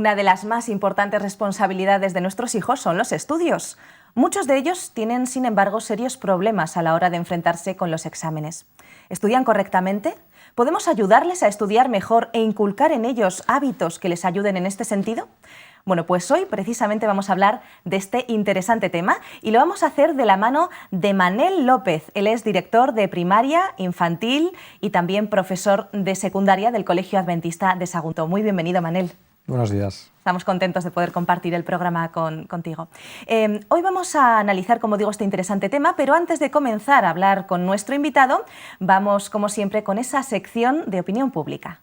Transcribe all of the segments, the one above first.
Una de las más importantes responsabilidades de nuestros hijos son los estudios. Muchos de ellos tienen, sin embargo, serios problemas a la hora de enfrentarse con los exámenes. ¿Estudian correctamente? ¿Podemos ayudarles a estudiar mejor e inculcar en ellos hábitos que les ayuden en este sentido? Bueno, pues hoy precisamente vamos a hablar de este interesante tema y lo vamos a hacer de la mano de Manel López. Él es director de primaria, infantil y también profesor de secundaria del Colegio Adventista de Sagunto. Muy bienvenido, Manel. Buenos días. Estamos contentos de poder compartir el programa contigo. Hoy vamos a analizar, como digo, este interesante tema, pero antes de comenzar a hablar con nuestro invitado, vamos, como siempre, con esa sección de opinión pública.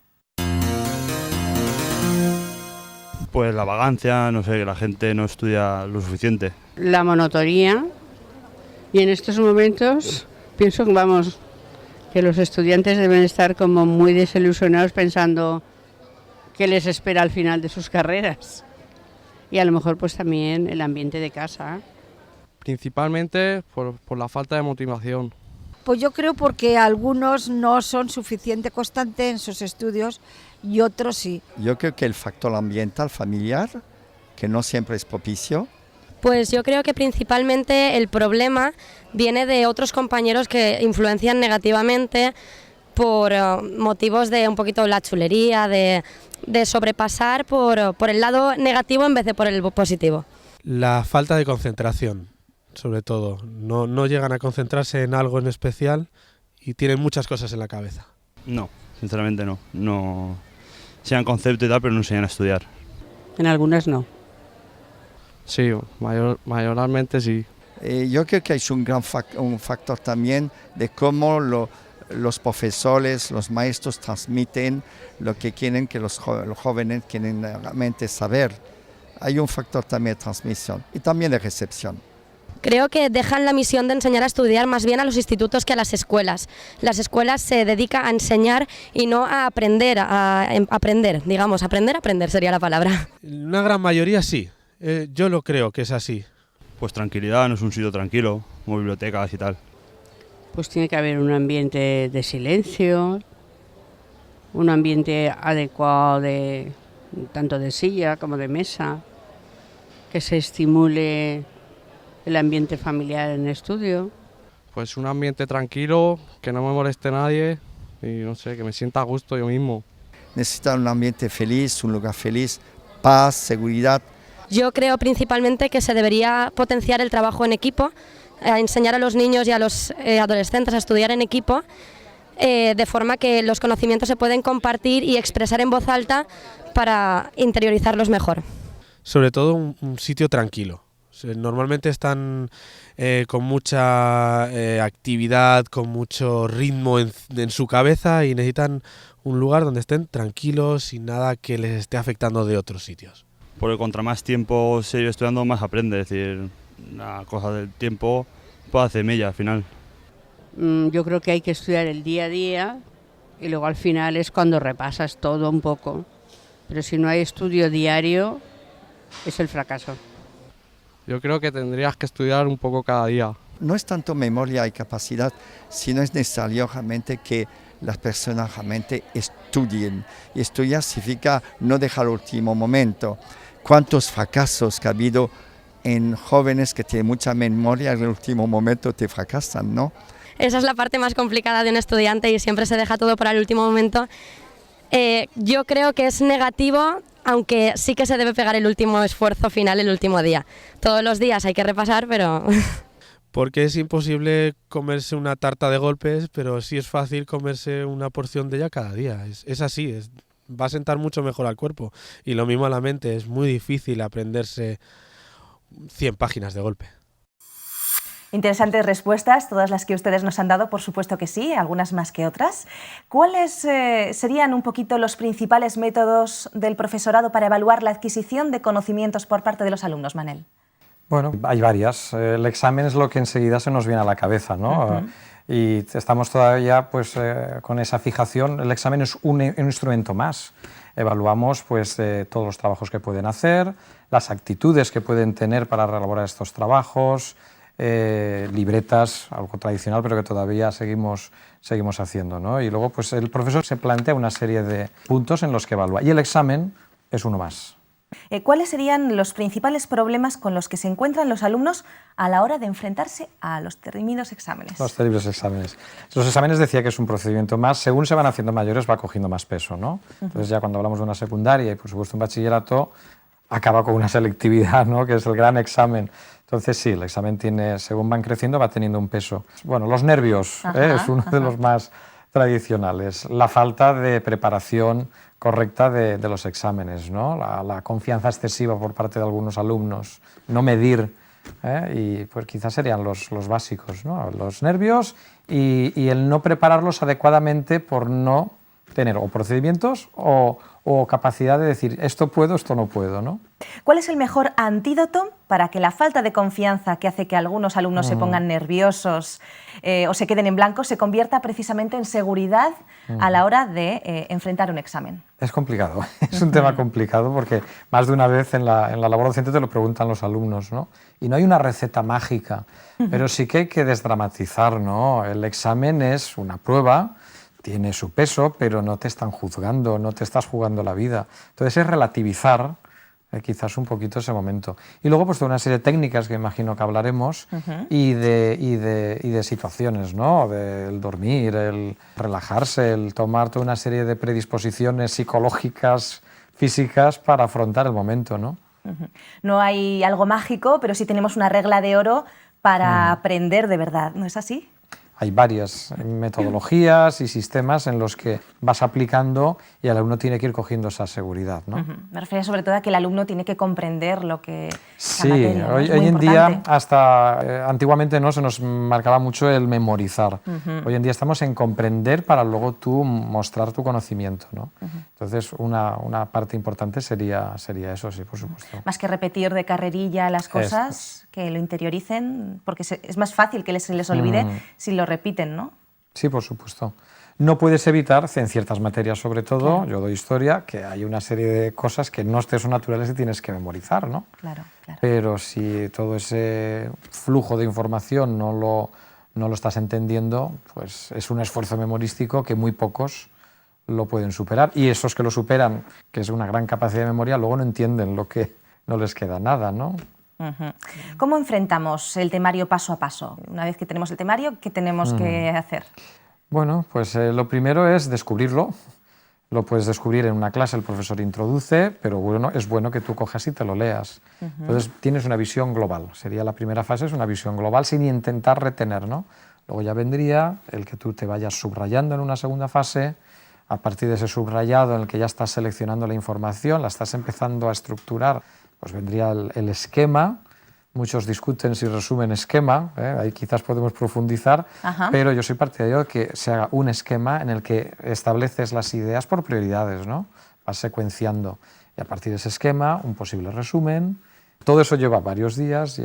Pues la vagancia, no sé, que la gente no estudia lo suficiente. La monotonía, y en estos momentos pienso que los estudiantes deben estar como muy desilusionados pensando qué les espera al final de sus carreras. Y a lo mejor pues también el ambiente de casa. Principalmente por la falta de motivación. Pues yo creo porque algunos no son suficientemente constantes en sus estudios y otros sí. Yo creo que el factor ambiental familiar, que no siempre es propicio. Pues yo creo que principalmente el problema viene de otros compañeros que influencian negativamente por motivos de un poquito la chulería, de sobrepasar por el lado negativo en vez de por el positivo. La falta de concentración, sobre todo. No llegan a concentrarse en algo en especial y tienen muchas cosas en la cabeza. No, sinceramente no. No sean concepto y tal, pero no enseñan a estudiar. En algunas no. Sí, mayormente sí. Yo creo que es un factor también de cómo los profesores, los maestros transmiten lo que quieren que los jóvenes quieren realmente saber. Hay un factor también de transmisión y también de recepción. Creo que dejan la misión de enseñar a estudiar más bien a los institutos que a las escuelas. Las escuelas se dedican a enseñar y no a aprender, digamos, aprender sería la palabra. Una gran mayoría sí, yo lo creo que es así. Pues tranquilidad, no es un sitio tranquilo, como bibliotecas y tal. Pues tiene que haber un ambiente de silencio, un ambiente adecuado tanto de silla como de mesa, que se estimule el ambiente familiar en el estudio. Pues un ambiente tranquilo, que no me moleste nadie y no sé, que me sienta a gusto yo mismo. Necesitan un ambiente feliz, un lugar feliz, paz, seguridad. Yo creo principalmente que se debería potenciar el trabajo en equipo, a enseñar a los niños y a los adolescentes a estudiar en equipo, de forma que los conocimientos se pueden compartir y expresar en voz alta para interiorizarlos mejor. Sobre todo un sitio tranquilo. Normalmente están con mucha actividad, con mucho ritmo en su cabeza y necesitan un lugar donde estén tranquilos sin nada que les esté afectando de otros sitios. Porque contra más tiempo se lleve estudiando, más aprende. Es decir, una cosa del tiempo puede hacer mella al final. Yo creo que hay que estudiar el día a día y luego al final es cuando repasas todo un poco. Pero si no hay estudio diario, es el fracaso. Yo creo que tendrías que estudiar un poco cada día. No es tanto memoria y capacidad, sino es necesario realmente que las personas realmente estudien. Y estudiar significa no dejar el último momento. ¿Cuántos fracasos que ha habido en jóvenes que tienen mucha memoria y en el último momento te fracasan, ¿no? Esa es la parte más complicada de un estudiante y siempre se deja todo para el último momento. Yo creo que es negativo, aunque sí que se debe pegar el último esfuerzo final el último día. Todos los días hay que repasar, pero... Porque es imposible comerse una tarta de golpes, pero sí es fácil comerse una porción de ella cada día. Es así, va a sentar mucho mejor al cuerpo. Y lo mismo a la mente, es muy difícil aprenderse 100 páginas de golpe. Interesantes respuestas, todas las que ustedes nos han dado, por supuesto que sí, algunas más que otras. ¿Cuáles serían un poquito los principales métodos del profesorado para evaluar la adquisición de conocimientos por parte de los alumnos, Manel? Bueno, hay varias. El examen es lo que enseguida se nos viene a la cabeza, ¿no? Y estamos todavía pues, con esa fijación. El examen es un instrumento más. Evaluamos pues, todos los trabajos que pueden hacer, las actitudes que pueden tener para elaborar estos trabajos, libretas, algo tradicional, pero que todavía seguimos haciendo, ¿no? Y luego pues, el profesor se plantea una serie de puntos en los que evalúa. Y el examen es uno más. ¿Cuáles serían los principales problemas con los que se encuentran los alumnos a la hora de enfrentarse a los temidos exámenes? Los terribles exámenes. Los exámenes decía que es un procedimiento más, según se van haciendo mayores va cogiendo más peso, ¿no? Entonces ya cuando hablamos de una secundaria y por supuesto un bachillerato, acaba con una selectividad, ¿no? Que es el gran examen. Entonces sí, el examen tiene, según van creciendo, va teniendo un peso. Bueno, los nervios es uno de los más tradicionales. La falta de preparación correcta de los exámenes, ¿no? La confianza excesiva por parte de algunos alumnos, no medir, y pues quizás serían los básicos, ¿no? Los nervios y el no prepararlos adecuadamente por no tener o procedimientos o capacidad de decir esto puedo, esto no puedo, ¿no? ¿Cuál es el mejor antídoto para que la falta de confianza que hace que algunos alumnos se pongan nerviosos o se queden en blanco se convierta precisamente en seguridad a la hora de enfrentar un examen? Es complicado, es un tema complicado porque más de una vez en la labor docente te lo preguntan los alumnos, ¿no? Y no hay una receta mágica, pero sí que hay que desdramatizar, ¿no? El examen es una prueba, tiene su peso, pero no te están juzgando, no te estás jugando la vida. Entonces es relativizar quizás un poquito ese momento. Y luego pues toda una serie de técnicas que imagino que hablaremos y de situaciones, ¿no? Del dormir, el relajarse, el tomar toda una serie de predisposiciones psicológicas, físicas para afrontar el momento, ¿no? No hay algo mágico, pero sí tenemos una regla de oro para aprender de verdad, ¿no es así? Hay varias metodologías y sistemas en los que vas aplicando y el alumno tiene que ir cogiendo esa seguridad, ¿no? Me refiero sobre todo a que el alumno tiene que comprender lo que sí, la materia, ¿no? hoy en día, hasta antiguamente no se nos marcaba mucho el memorizar. Hoy en día estamos en comprender para luego tú mostrar tu conocimiento, ¿no? Entonces, una parte importante sería eso, sí, por supuesto. Más que repetir de carrerilla las cosas, que lo interioricen, porque es más fácil que se les olvide si lo repiten, ¿no? Sí, por supuesto. No puedes evitar, en ciertas materias sobre todo, yo doy historia, que hay una serie de cosas que no te son naturales y tienes que memorizar, ¿no? Claro, claro. Pero si todo ese flujo de información no lo estás entendiendo, pues es un esfuerzo memorístico que muy pocos lo pueden superar. Y esos que lo superan, que es una gran capacidad de memoria, luego no entienden lo que no les queda nada, ¿no? ¿Cómo enfrentamos el temario paso a paso? Una vez que tenemos el temario, ¿qué tenemos que hacer? Bueno, pues lo primero es descubrirlo. Lo puedes descubrir en una clase, el profesor introduce, pero bueno, es bueno que tú cojas y te lo leas. Entonces tienes una visión global. Sería la primera fase, es una visión global sin intentar retener, ¿no? Luego ya vendría el que tú te vayas subrayando en una segunda fase. A partir de ese subrayado en el que ya estás seleccionando la información, la estás empezando a estructurar, pues vendría el esquema. Muchos discuten si resumen esquema, ahí quizás podemos profundizar, pero yo soy partidario de que se haga un esquema en el que estableces las ideas por prioridades, ¿no? Vas secuenciando y a partir de ese esquema un posible resumen. Todo eso lleva varios días,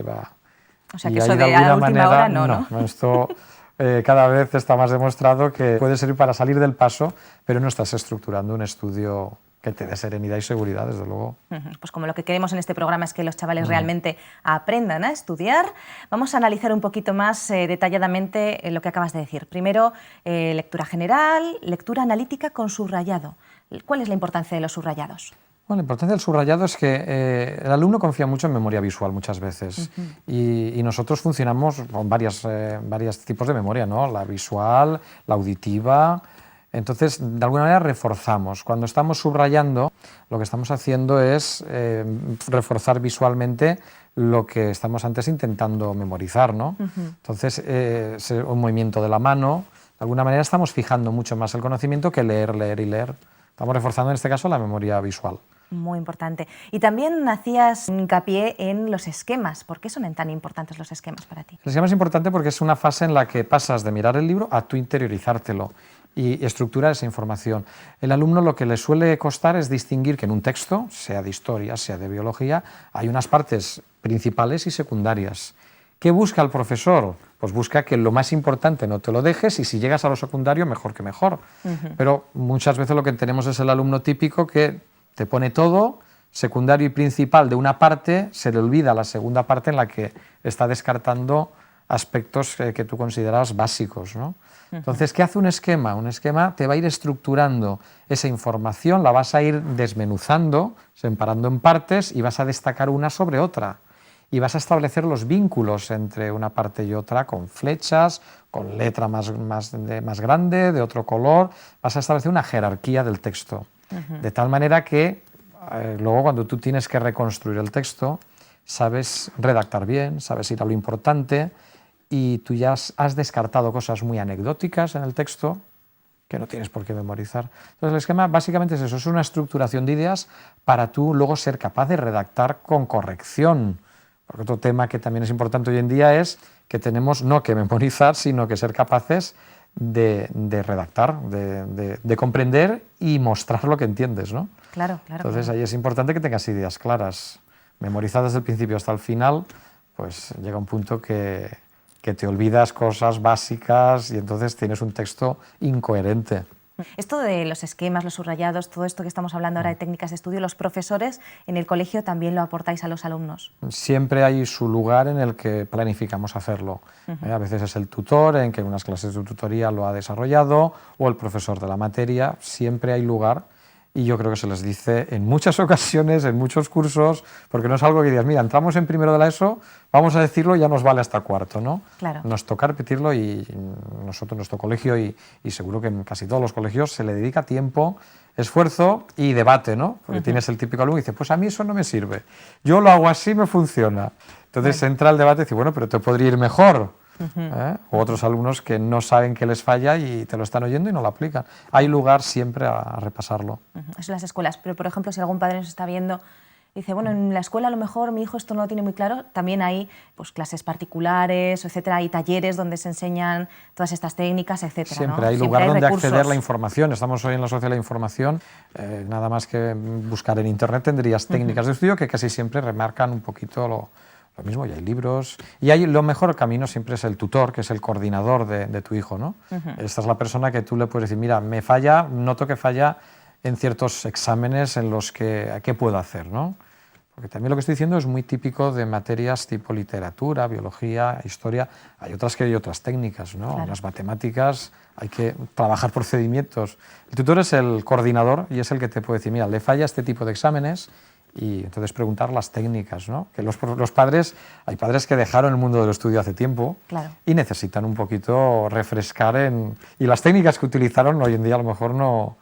O sea que eso de a última hora no. Esto cada vez está más demostrado que puede servir para salir del paso, pero no estás estructurando un estudio que te dé serenidad y seguridad, desde luego. Pues como lo que queremos en este programa es que los chavales realmente aprendan a estudiar, vamos a analizar un poquito más detalladamente lo que acabas de decir. Primero, lectura general, lectura analítica con subrayado. ¿Cuál es la importancia de los subrayados? Bueno, la importancia del subrayado es que el alumno confía mucho en memoria visual muchas veces y nosotros funcionamos con varios tipos de memoria, ¿no? La visual, la auditiva. Entonces, de alguna manera reforzamos. Cuando estamos subrayando, lo que estamos haciendo es reforzar visualmente lo que estamos antes intentando memorizar, ¿no? Entonces, un movimiento de la mano, de alguna manera estamos fijando mucho más el conocimiento que leer, leer y leer. Estamos reforzando en este caso la memoria visual. Muy importante. Y también hacías hincapié en los esquemas. ¿Por qué son tan importantes los esquemas para ti? El esquema es importante porque es una fase en la que pasas de mirar el libro a tú interiorizártelo y estructurar esa información. El alumno lo que le suele costar es distinguir que en un texto, sea de historia, sea de biología, hay unas partes principales y secundarias. ¿Qué busca el profesor? Pues busca que lo más importante no te lo dejes y si llegas a lo secundario, mejor que mejor. Pero muchas veces lo que tenemos es el alumno típico que te pone todo, secundario y principal de una parte, se le olvida la segunda parte en la que está descartando aspectos que tú consideras básicos, ¿no? Entonces, ¿qué hace un esquema? Un esquema te va a ir estructurando esa información, la vas a ir desmenuzando, separando en partes y vas a destacar una sobre otra. Y vas a establecer los vínculos entre una parte y otra con flechas, con letra más grande, de otro color. Vas a establecer una jerarquía del texto. De tal manera que luego cuando tú tienes que reconstruir el texto, sabes redactar bien, sabes ir a lo importante y tú ya has descartado cosas muy anecdóticas en el texto que no tienes por qué memorizar. Entonces el esquema básicamente es eso, es una estructuración de ideas para tú luego ser capaz de redactar con corrección. Porque otro tema que también es importante hoy en día es que tenemos no que memorizar, sino que ser capaces de redactar, de comprender y mostrar lo que entiendes, ¿no? Claro, claro. Entonces ahí es importante que tengas ideas claras, memorizadas desde el principio hasta el final, pues llega un punto que te olvidas cosas básicas y entonces tienes un texto incoherente. Esto de los esquemas, los subrayados, todo esto que estamos hablando ahora de técnicas de estudio, los profesores en el colegio también lo aportáis a los alumnos. Siempre hay su lugar en el que planificamos hacerlo. A veces es el tutor, en que en unas clases de tutoría lo ha desarrollado, o el profesor de la materia. Siempre hay lugar y yo creo que se les dice en muchas ocasiones, en muchos cursos, porque no es algo que digas, mira, entramos en primero de la ESO, vamos a decirlo y ya nos vale hasta cuarto, ¿no? Claro. Nos toca repetirlo y nosotros, nuestro colegio y seguro que en casi todos los colegios se le dedica tiempo, esfuerzo y debate, ¿no? Porque tienes el típico alumno y dice, pues a mí eso no me sirve, yo lo hago así, me funciona. Entonces entra el debate y dice, bueno, pero te podría ir mejor. O otros alumnos que no saben qué les falla y te lo están oyendo y no lo aplican. Hay lugar siempre a repasarlo. Eso en las escuelas, pero por ejemplo, si algún padre nos está viendo y dice, bueno, en la escuela a lo mejor mi hijo esto no lo tiene muy claro, también hay pues, clases particulares, etcétera, hay talleres donde se enseñan todas estas técnicas, etcétera. Siempre ¿no? hay Siempre lugar donde recursos. acceder a la información. Estamos hoy en la sociedad de la información, nada más que buscar en internet tendrías técnicas de estudio que casi siempre remarcan un poquito lo mismo, y hay libros, y hay lo mejor camino siempre es el tutor, que es el coordinador de tu hijo, ¿no? Esta es la persona que tú le puedes decir, mira, me falla, noto que falla en ciertos exámenes en los que, ¿qué puedo hacer, no? Porque también lo que estoy diciendo es muy típico de materias tipo literatura, biología, historia, hay otras que hay otras técnicas, ¿no? Claro. Las matemáticas, hay que trabajar procedimientos. El tutor es el coordinador y es el que te puede decir, mira, le falla este tipo de exámenes, y entonces preguntar las técnicas, ¿no? Que los padres, hay padres que dejaron el mundo del estudio hace tiempo Claro. y necesitan un poquito refrescar y las técnicas que utilizaron hoy en día a lo mejor no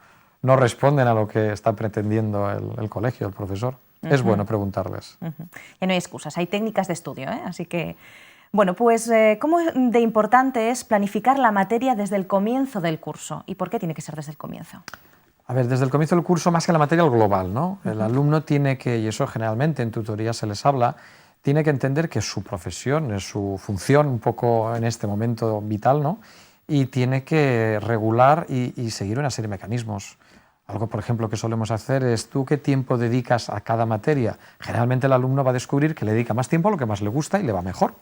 responden a lo que está pretendiendo el colegio, el profesor. Es bueno preguntarles. Ya no hay excusas, hay técnicas de estudio, ¿eh? Así que, bueno, pues ¿cómo de importante es planificar la materia desde el comienzo del curso? ¿Y por qué tiene que ser desde el comienzo? A ver, desde el comienzo del curso, más que la materia, el global, ¿no? El alumno tiene que, y eso generalmente en tutoría se les habla, tiene que entender que es su profesión, es su función un poco en este momento vital, ¿no? Y tiene que regular y seguir una serie de mecanismos. Algo, por ejemplo, que solemos hacer es, ¿tú qué tiempo dedicas a cada materia? Generalmente el alumno va a descubrir que le dedica más tiempo a lo que más le gusta y le va mejor.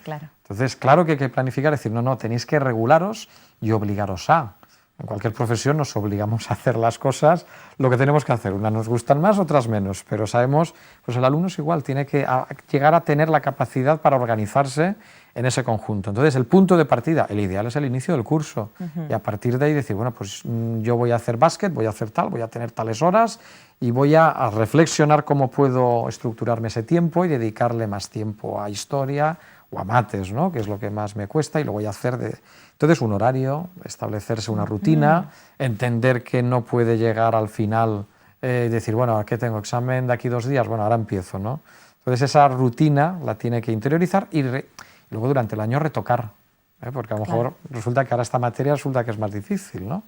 Claro. Entonces, claro que hay que planificar, decir, no, tenéis que regularos y obligaros a. En cualquier profesión nos obligamos a hacer las cosas lo que tenemos que hacer. Unas nos gustan más, otras menos, pero sabemos, pues el alumno es igual, tiene que llegar a tener la capacidad para organizarse en ese conjunto. Entonces, el punto de partida, el ideal es el inicio del curso. Y a partir de ahí decir, bueno, pues yo voy a hacer básquet, voy a hacer tal, voy a tener tales horas y voy a reflexionar cómo puedo estructurarme ese tiempo y dedicarle más tiempo a historia o a mates, ¿no? Que es lo que más me cuesta, y lo voy a hacer Entonces, un horario, establecerse una rutina, entender que no puede llegar al final decir, bueno, ¿a qué tengo examen de aquí 2 días? Bueno, ahora empiezo, ¿no? Entonces, esa rutina la tiene que interiorizar y luego durante el año retocar, porque a lo mejor resulta que ahora esta materia resulta que es más difícil, ¿no?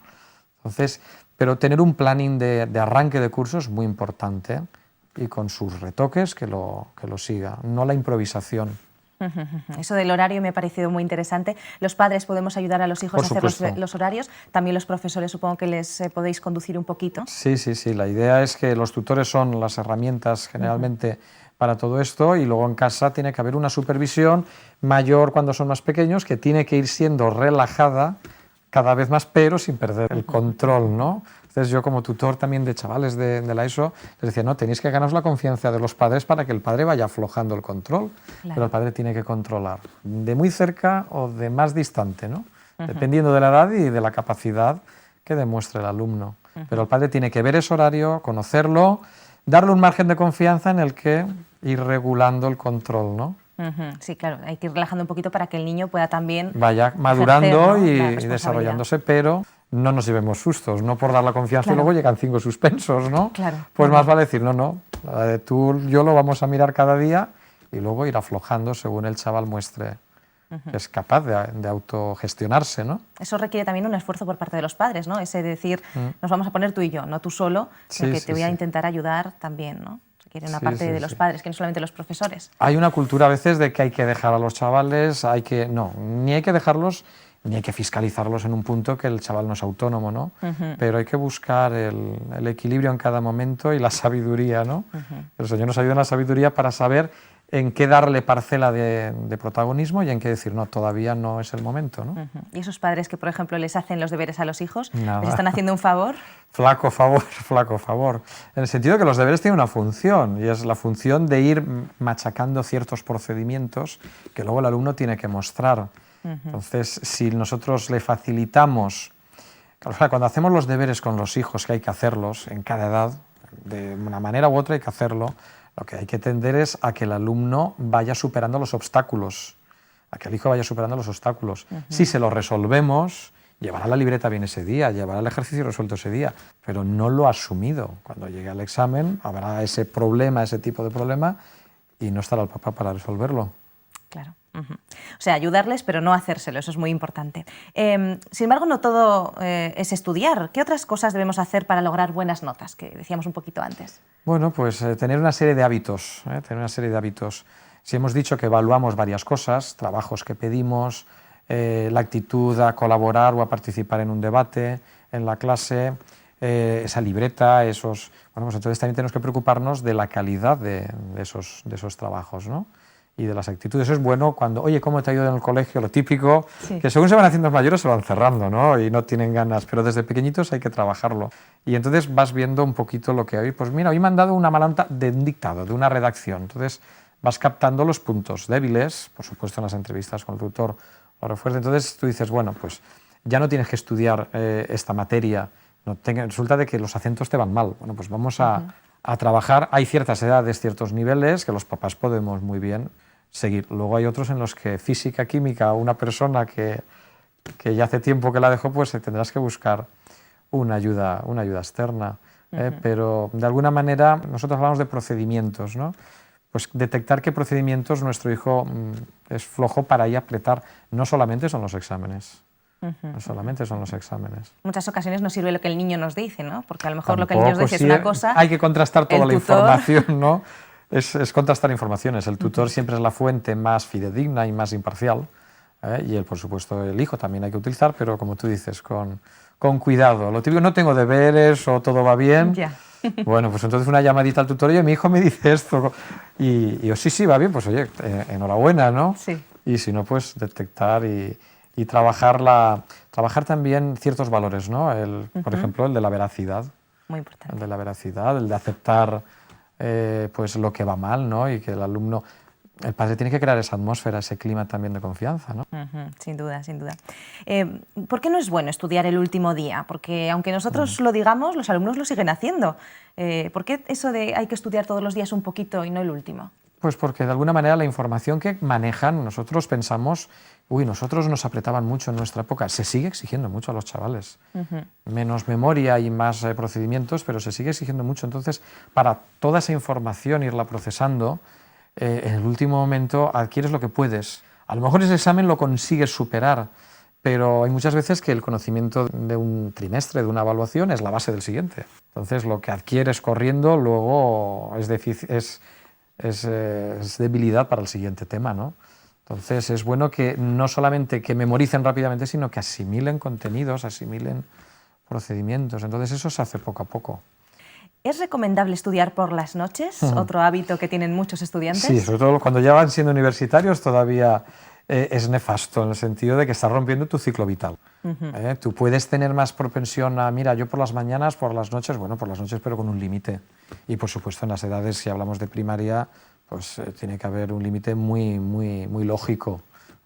Entonces, pero tener un planning de arranque de curso es muy importante y con sus retoques que lo siga, no la improvisación. Eso del horario me ha parecido muy interesante. Los padres podemos ayudar a los hijos a hacer los horarios, también los profesores supongo que les podéis conducir un poquito. Sí, la idea es que los tutores son las herramientas generalmente para todo esto, y luego en casa tiene que haber una supervisión mayor cuando son más pequeños, que tiene que ir siendo relajada cada vez más, pero sin perder el control, ¿no? Entonces yo como tutor también de chavales de la ESO les decía, no, tenéis que ganaros la confianza de los padres para que el padre vaya aflojando el control, pero el padre tiene que controlar, de muy cerca o de más distante, ¿no? Dependiendo de la edad y de la capacidad que demuestre el alumno. Pero el padre tiene que ver ese horario, conocerlo, darle un margen de confianza en el que ir regulando el control, ¿no? Sí, claro, hay que ir relajando un poquito para que el niño pueda también vaya madurando, ejercer, ¿no?, y la responsabilidad. desarrollándose, pero no nos llevemos sustos, no por dar la confianza y luego llegan 5 suspensos, ¿no? Claro. Pues más vale decir, no, yo lo vamos a mirar cada día y luego ir aflojando según el chaval muestre que es capaz de autogestionarse, ¿no? Eso requiere también un esfuerzo por parte de los padres, ¿no? Ese decir, nos vamos a poner tú y yo, no tú solo, sino que te voy a intentar ayudar también, ¿no? Requiere una parte de los padres, que no solamente los profesores. Hay una cultura a veces de que hay que dejar a los chavales, ni hay que dejarlos, ni hay que fiscalizarlos en un punto que el chaval no es autónomo, ¿no? Pero hay que buscar el equilibrio en cada momento y la sabiduría, ¿no? El Señor nos ayuda en la sabiduría para saber en qué darle parcela de protagonismo y en qué decir, no, todavía no es el momento, ¿no? ¿Y esos padres que, por ejemplo, les hacen los deberes a los hijos, Nada. les están haciendo un favor? Flaco favor, flaco favor. En el sentido que los deberes tienen una función, y es la función de ir machacando ciertos procedimientos que luego el alumno tiene que mostrar. Entonces, si nosotros le facilitamos, claro, cuando hacemos los deberes con los hijos, que hay que hacerlos en cada edad, de una manera u otra hay que hacerlo, lo que hay que tender es a que el alumno vaya superando los obstáculos, a que el hijo vaya superando los obstáculos. Si se lo resolvemos, llevará la libreta bien ese día, llevará el ejercicio resuelto ese día, pero no lo ha asumido. Cuando llegue al examen habrá ese problema, ese tipo de problema, y no estará el papá para resolverlo. Claro. O sea, ayudarles, pero no hacérselo, eso es muy importante. Sin embargo, no todo es estudiar. ¿Qué otras cosas debemos hacer para lograr buenas notas, que decíamos un poquito antes? Bueno, pues tener una serie de hábitos, tener una serie de hábitos. Si hemos dicho que evaluamos varias cosas, trabajos que pedimos, la actitud a colaborar o a participar en un debate, en la clase, esa libreta, bueno, pues entonces también tenemos que preocuparnos de la calidad de esos trabajos, ¿no? Y de las actitudes. Eso es bueno cuando, oye, ¿cómo te ha ido en el colegio? Lo típico, que según se van haciendo mayores se van cerrando, ¿no? Y no tienen ganas, pero desde pequeñitos hay que trabajarlo. Y entonces vas viendo un poquito lo que hay. Pues mira, hoy me han dado una mala nota de un dictado, de una redacción. Entonces vas captando los puntos débiles, por supuesto en las entrevistas con el tutor lo refuerza. Entonces tú dices, bueno, pues ya no tienes que estudiar esta materia, resulta de que los acentos te van mal. Bueno, pues vamos a trabajar. Hay ciertas edades, ciertos niveles que los papás podemos muy bien seguir. Luego hay otros en los que física, química, una persona que ya hace tiempo que la dejó, pues tendrás que buscar una ayuda externa. Pero de alguna manera nosotros hablamos de procedimientos, ¿no? Pues detectar qué procedimientos nuestro hijo es flojo para ahí apretar. No solamente son los exámenes. No solamente son los exámenes. En muchas ocasiones no sirve lo que el niño nos dice, ¿no? Porque a lo mejor lo que el niño nos dice es una cosa. Hay que contrastar toda la tutor... información, ¿no? Es contrastar informaciones. El tutor siempre es la fuente más fidedigna y más imparcial. Y por supuesto, el hijo también hay que utilizar, pero como tú dices, con cuidado. Lo típico, no tengo deberes o todo va bien. Ya. Bueno, pues entonces una llamadita al tutor, oye, mi hijo me dice esto. Y yo, sí, va bien, pues oye, enhorabuena, ¿no? Sí. Y si no, pues detectar y trabajar también ciertos valores, ¿no? Por ejemplo, el de la veracidad. Muy importante. El de la veracidad, el de aceptar pues lo que va mal, ¿no? Y que el alumno, el padre tiene que crear esa atmósfera, ese clima también de confianza, ¿no? Sin duda, sin duda. ¿Por qué no es bueno estudiar el último día? Porque aunque nosotros lo digamos, los alumnos lo siguen haciendo. ¿Por qué eso de hay que estudiar todos los días un poquito y no el último? Pues porque de alguna manera la información que manejan, nosotros pensamos, nosotros nos apretaban mucho en nuestra época, se sigue exigiendo mucho a los chavales. Menos memoria y más procedimientos, pero se sigue exigiendo mucho. Entonces, para toda esa información irla procesando, en el último momento adquieres lo que puedes. A lo mejor ese examen lo consigues superar, pero hay muchas veces que el conocimiento de un trimestre, de una evaluación, es la base del siguiente. Entonces, lo que adquieres corriendo luego es debilidad para el siguiente tema, ¿no? Entonces es bueno que no solamente que memoricen rápidamente, sino que asimilen contenidos, asimilen procedimientos. Entonces eso se hace poco a poco. ¿Es recomendable estudiar por las noches? Otro hábito que tienen muchos estudiantes. Sí, sobre todo cuando ya van siendo universitarios todavía es nefasto en el sentido de que estás rompiendo tu ciclo vital. Tú puedes tener más propensión a, mira, yo por las mañanas, por las noches, bueno, por las noches pero con un límite. Y por supuesto en las edades, si hablamos de primaria, pues tiene que haber un límite muy lógico.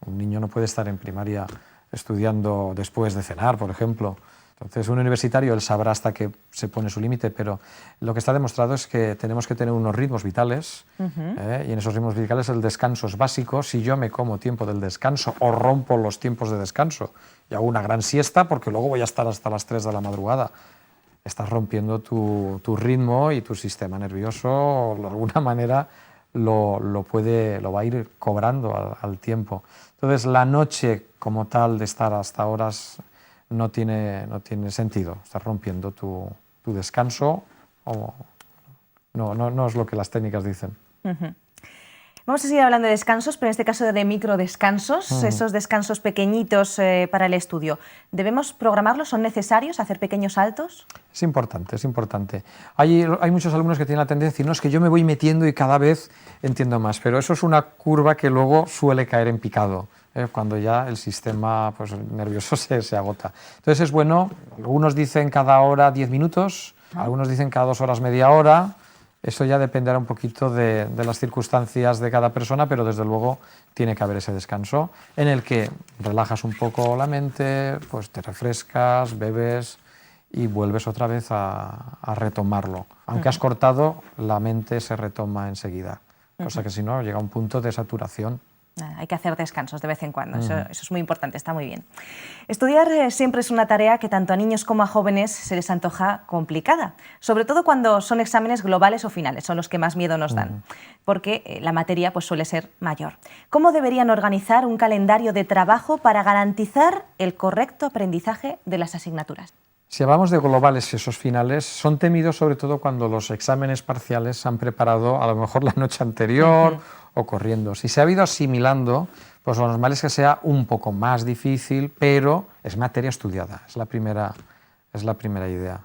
Un niño no puede estar en primaria estudiando después de cenar, por ejemplo. Entonces, un universitario, él sabrá hasta qué se pone su límite, pero lo que está demostrado es que tenemos que tener unos ritmos vitales, y en esos ritmos vitales el descanso es básico. Si yo me como tiempo del descanso o rompo los tiempos de descanso y hago una gran siesta, porque luego voy a estar hasta las 3 de la madrugada, estás rompiendo tu ritmo y tu sistema nervioso, de alguna manera, lo va a ir cobrando al tiempo. Entonces, la noche como tal de estar hasta horas no tiene sentido. Estás rompiendo tu descanso, o no es lo que las técnicas dicen. Vamos a seguir hablando de descansos, pero en este caso de microdescansos, esos descansos pequeñitos para el estudio. ¿Debemos programarlos? ¿Son necesarios hacer pequeños saltos? Es importante, es importante. Hay muchos alumnos que tienen la tendencia a decir, no, es que yo me voy metiendo y cada vez entiendo más, pero eso es una curva que luego suele caer en picado, cuando ya el sistema pues, nervioso se agota. Entonces es bueno, algunos dicen cada hora 10 minutos, algunos dicen cada 2 horas media hora. Eso ya dependerá un poquito de las circunstancias de cada persona, pero desde luego tiene que haber ese descanso en el que relajas un poco la mente, pues te refrescas, bebes y vuelves otra vez a retomarlo. Aunque has cortado, la mente se retoma enseguida, cosa que si no llega a un punto de saturación. Hay que hacer descansos de vez en cuando, eso es muy importante, está muy bien. Estudiar siempre es una tarea que tanto a niños como a jóvenes se les antoja complicada, sobre todo cuando son exámenes globales o finales, son los que más miedo nos dan, porque la materia pues, suele ser mayor. ¿Cómo deberían organizar un calendario de trabajo para garantizar el correcto aprendizaje de las asignaturas? Si hablamos de globales y esos finales, son temidos sobre todo cuando los exámenes parciales se han preparado a lo mejor la noche anterior o corriendo. Si se ha ido asimilando, pues lo normal es que sea un poco más difícil, pero es materia estudiada, es la primera idea.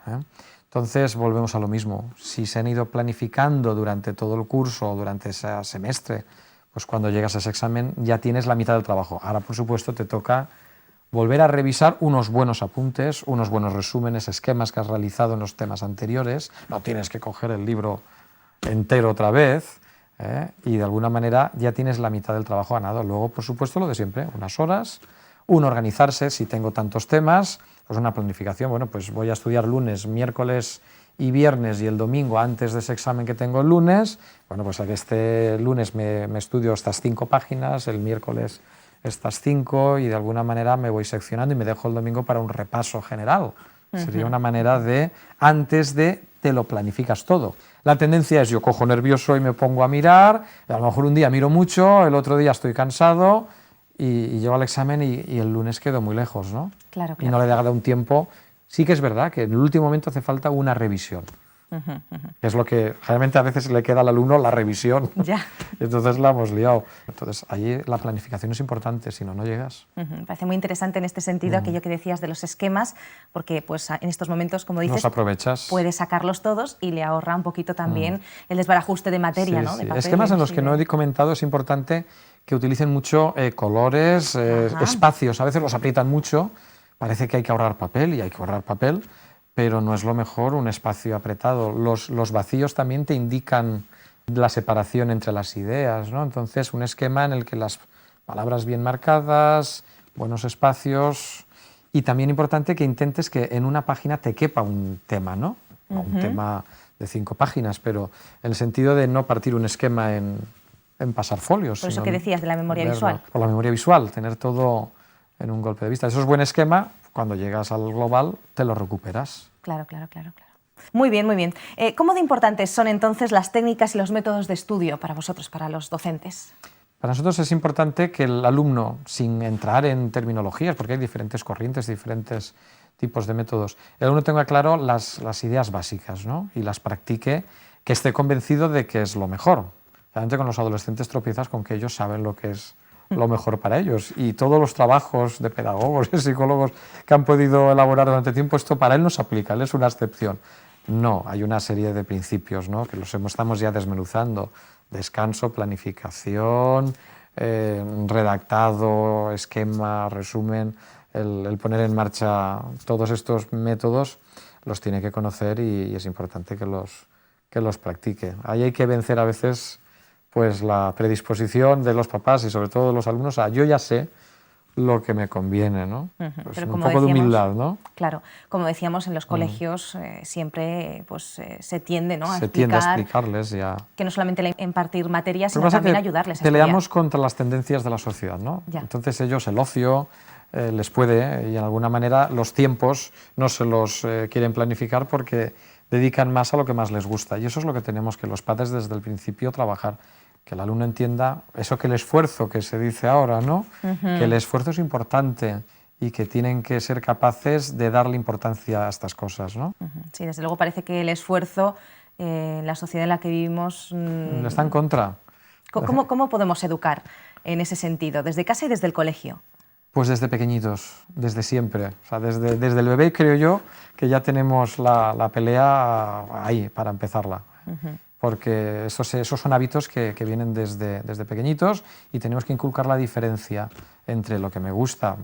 Entonces volvemos a lo mismo. Si se han ido planificando durante todo el curso o durante ese semestre, pues cuando llegas a ese examen ya tienes la mitad del trabajo. Ahora, por supuesto, te toca volver a revisar unos buenos apuntes, unos buenos resúmenes, esquemas que has realizado en los temas anteriores. No tienes que coger el libro entero otra vez, y de alguna manera ya tienes la mitad del trabajo ganado. Luego, por supuesto, lo de siempre, unas horas, organizarse, si tengo tantos temas, pues una planificación. Bueno, pues voy a estudiar lunes, miércoles y viernes y el domingo antes de ese examen que tengo el lunes. Bueno, pues este lunes me estudio estas 5 páginas, el miércoles estas 5 y de alguna manera me voy seccionando y me dejo el domingo para un repaso general. Sería una manera de, antes de, te lo planificas todo. La tendencia es yo cojo nervioso y me pongo a mirar, a lo mejor un día miro mucho, el otro día estoy cansado y llego al examen y el lunes quedo muy lejos, ¿no? Claro. Y no le he dado un tiempo. Sí que es verdad que en el último momento hace falta una revisión. Que es lo que realmente a veces le queda al alumno, la revisión. Ya. Entonces la hemos liado. Entonces ahí la planificación es importante, si no, no llegas. Me parece muy interesante en este sentido aquello que decías de los esquemas, porque pues, en estos momentos, como dices, los aprovechas. Puedes sacarlos todos y le ahorra un poquito también el desbarajuste de materia, sí, ¿no? Sí. De papel, esquemas en los que no he comentado es importante que utilicen mucho colores, espacios. A veces los aprietan mucho, parece que hay que ahorrar papel y hay que ahorrar papel, pero no es lo mejor un espacio apretado. Los vacíos también te indican la separación entre las ideas, ¿no? Entonces, un esquema en el que las palabras bien marcadas, buenos espacios, y también importante que intentes que en una página te quepa un tema, ¿no? Un tema de 5 páginas, pero en el sentido de no partir un esquema en pasar folios. Por eso que decías de la memoria visual. Por la memoria visual, tener todo en un golpe de vista. Eso es buen esquema. Cuando llegas al global, te lo recuperas. Claro. Muy bien, muy bien. ¿Cómo de importantes son entonces las técnicas y los métodos de estudio para vosotros, para los docentes? Para nosotros es importante que el alumno, sin entrar en terminologías, porque hay diferentes corrientes, diferentes tipos de métodos, el alumno tenga claro las ideas básicas, ¿no? Y las practique, que esté convencido de que es lo mejor. Realmente con los adolescentes tropiezas con que ellos saben lo que es lo mejor para ellos, y todos los trabajos de pedagogos y psicólogos que han podido elaborar durante tiempo, esto para él no se aplica, él es una excepción. No, hay una serie de principios, ¿no? Que estamos ya desmenuzando: descanso, planificación, redactado, esquema, resumen, el poner en marcha todos estos métodos los tiene que conocer y es importante que los practique. Ahí hay que vencer a veces pues, la predisposición de los papás y sobre todo de los alumnos a yo ya sé lo que me conviene, ¿no? Pues Pero un como poco de decíamos, humildad, ¿no? Claro, como decíamos, en los colegios siempre pues, se tiende, ¿no? Se tiende a explicarles ya. Que no solamente impartir materias, Lo sino que pasa también es que ayudarles a peleamos estudiar. contra las tendencias de la sociedad, ¿no? Ya. Entonces ellos el ocio les puede y en alguna manera los tiempos no se los quieren planificar porque dedican más a lo que más les gusta y eso es lo que tenemos que los padres desde el principio trabajar, que el alumno entienda eso que el esfuerzo que se dice ahora, ¿no? Que el esfuerzo es importante y que tienen que ser capaces de darle importancia a estas cosas, ¿no? Sí, desde luego parece que el esfuerzo en la sociedad en la que vivimos Está en contra. ¿Cómo podemos educar en ese sentido, desde casa y desde el colegio? Pues desde pequeñitos, desde siempre. O sea, desde el bebé creo yo que ya tenemos la pelea ahí para empezarla. Porque esos son hábitos que vienen desde pequeñitos y tenemos que inculcar la diferencia entre lo que me gusta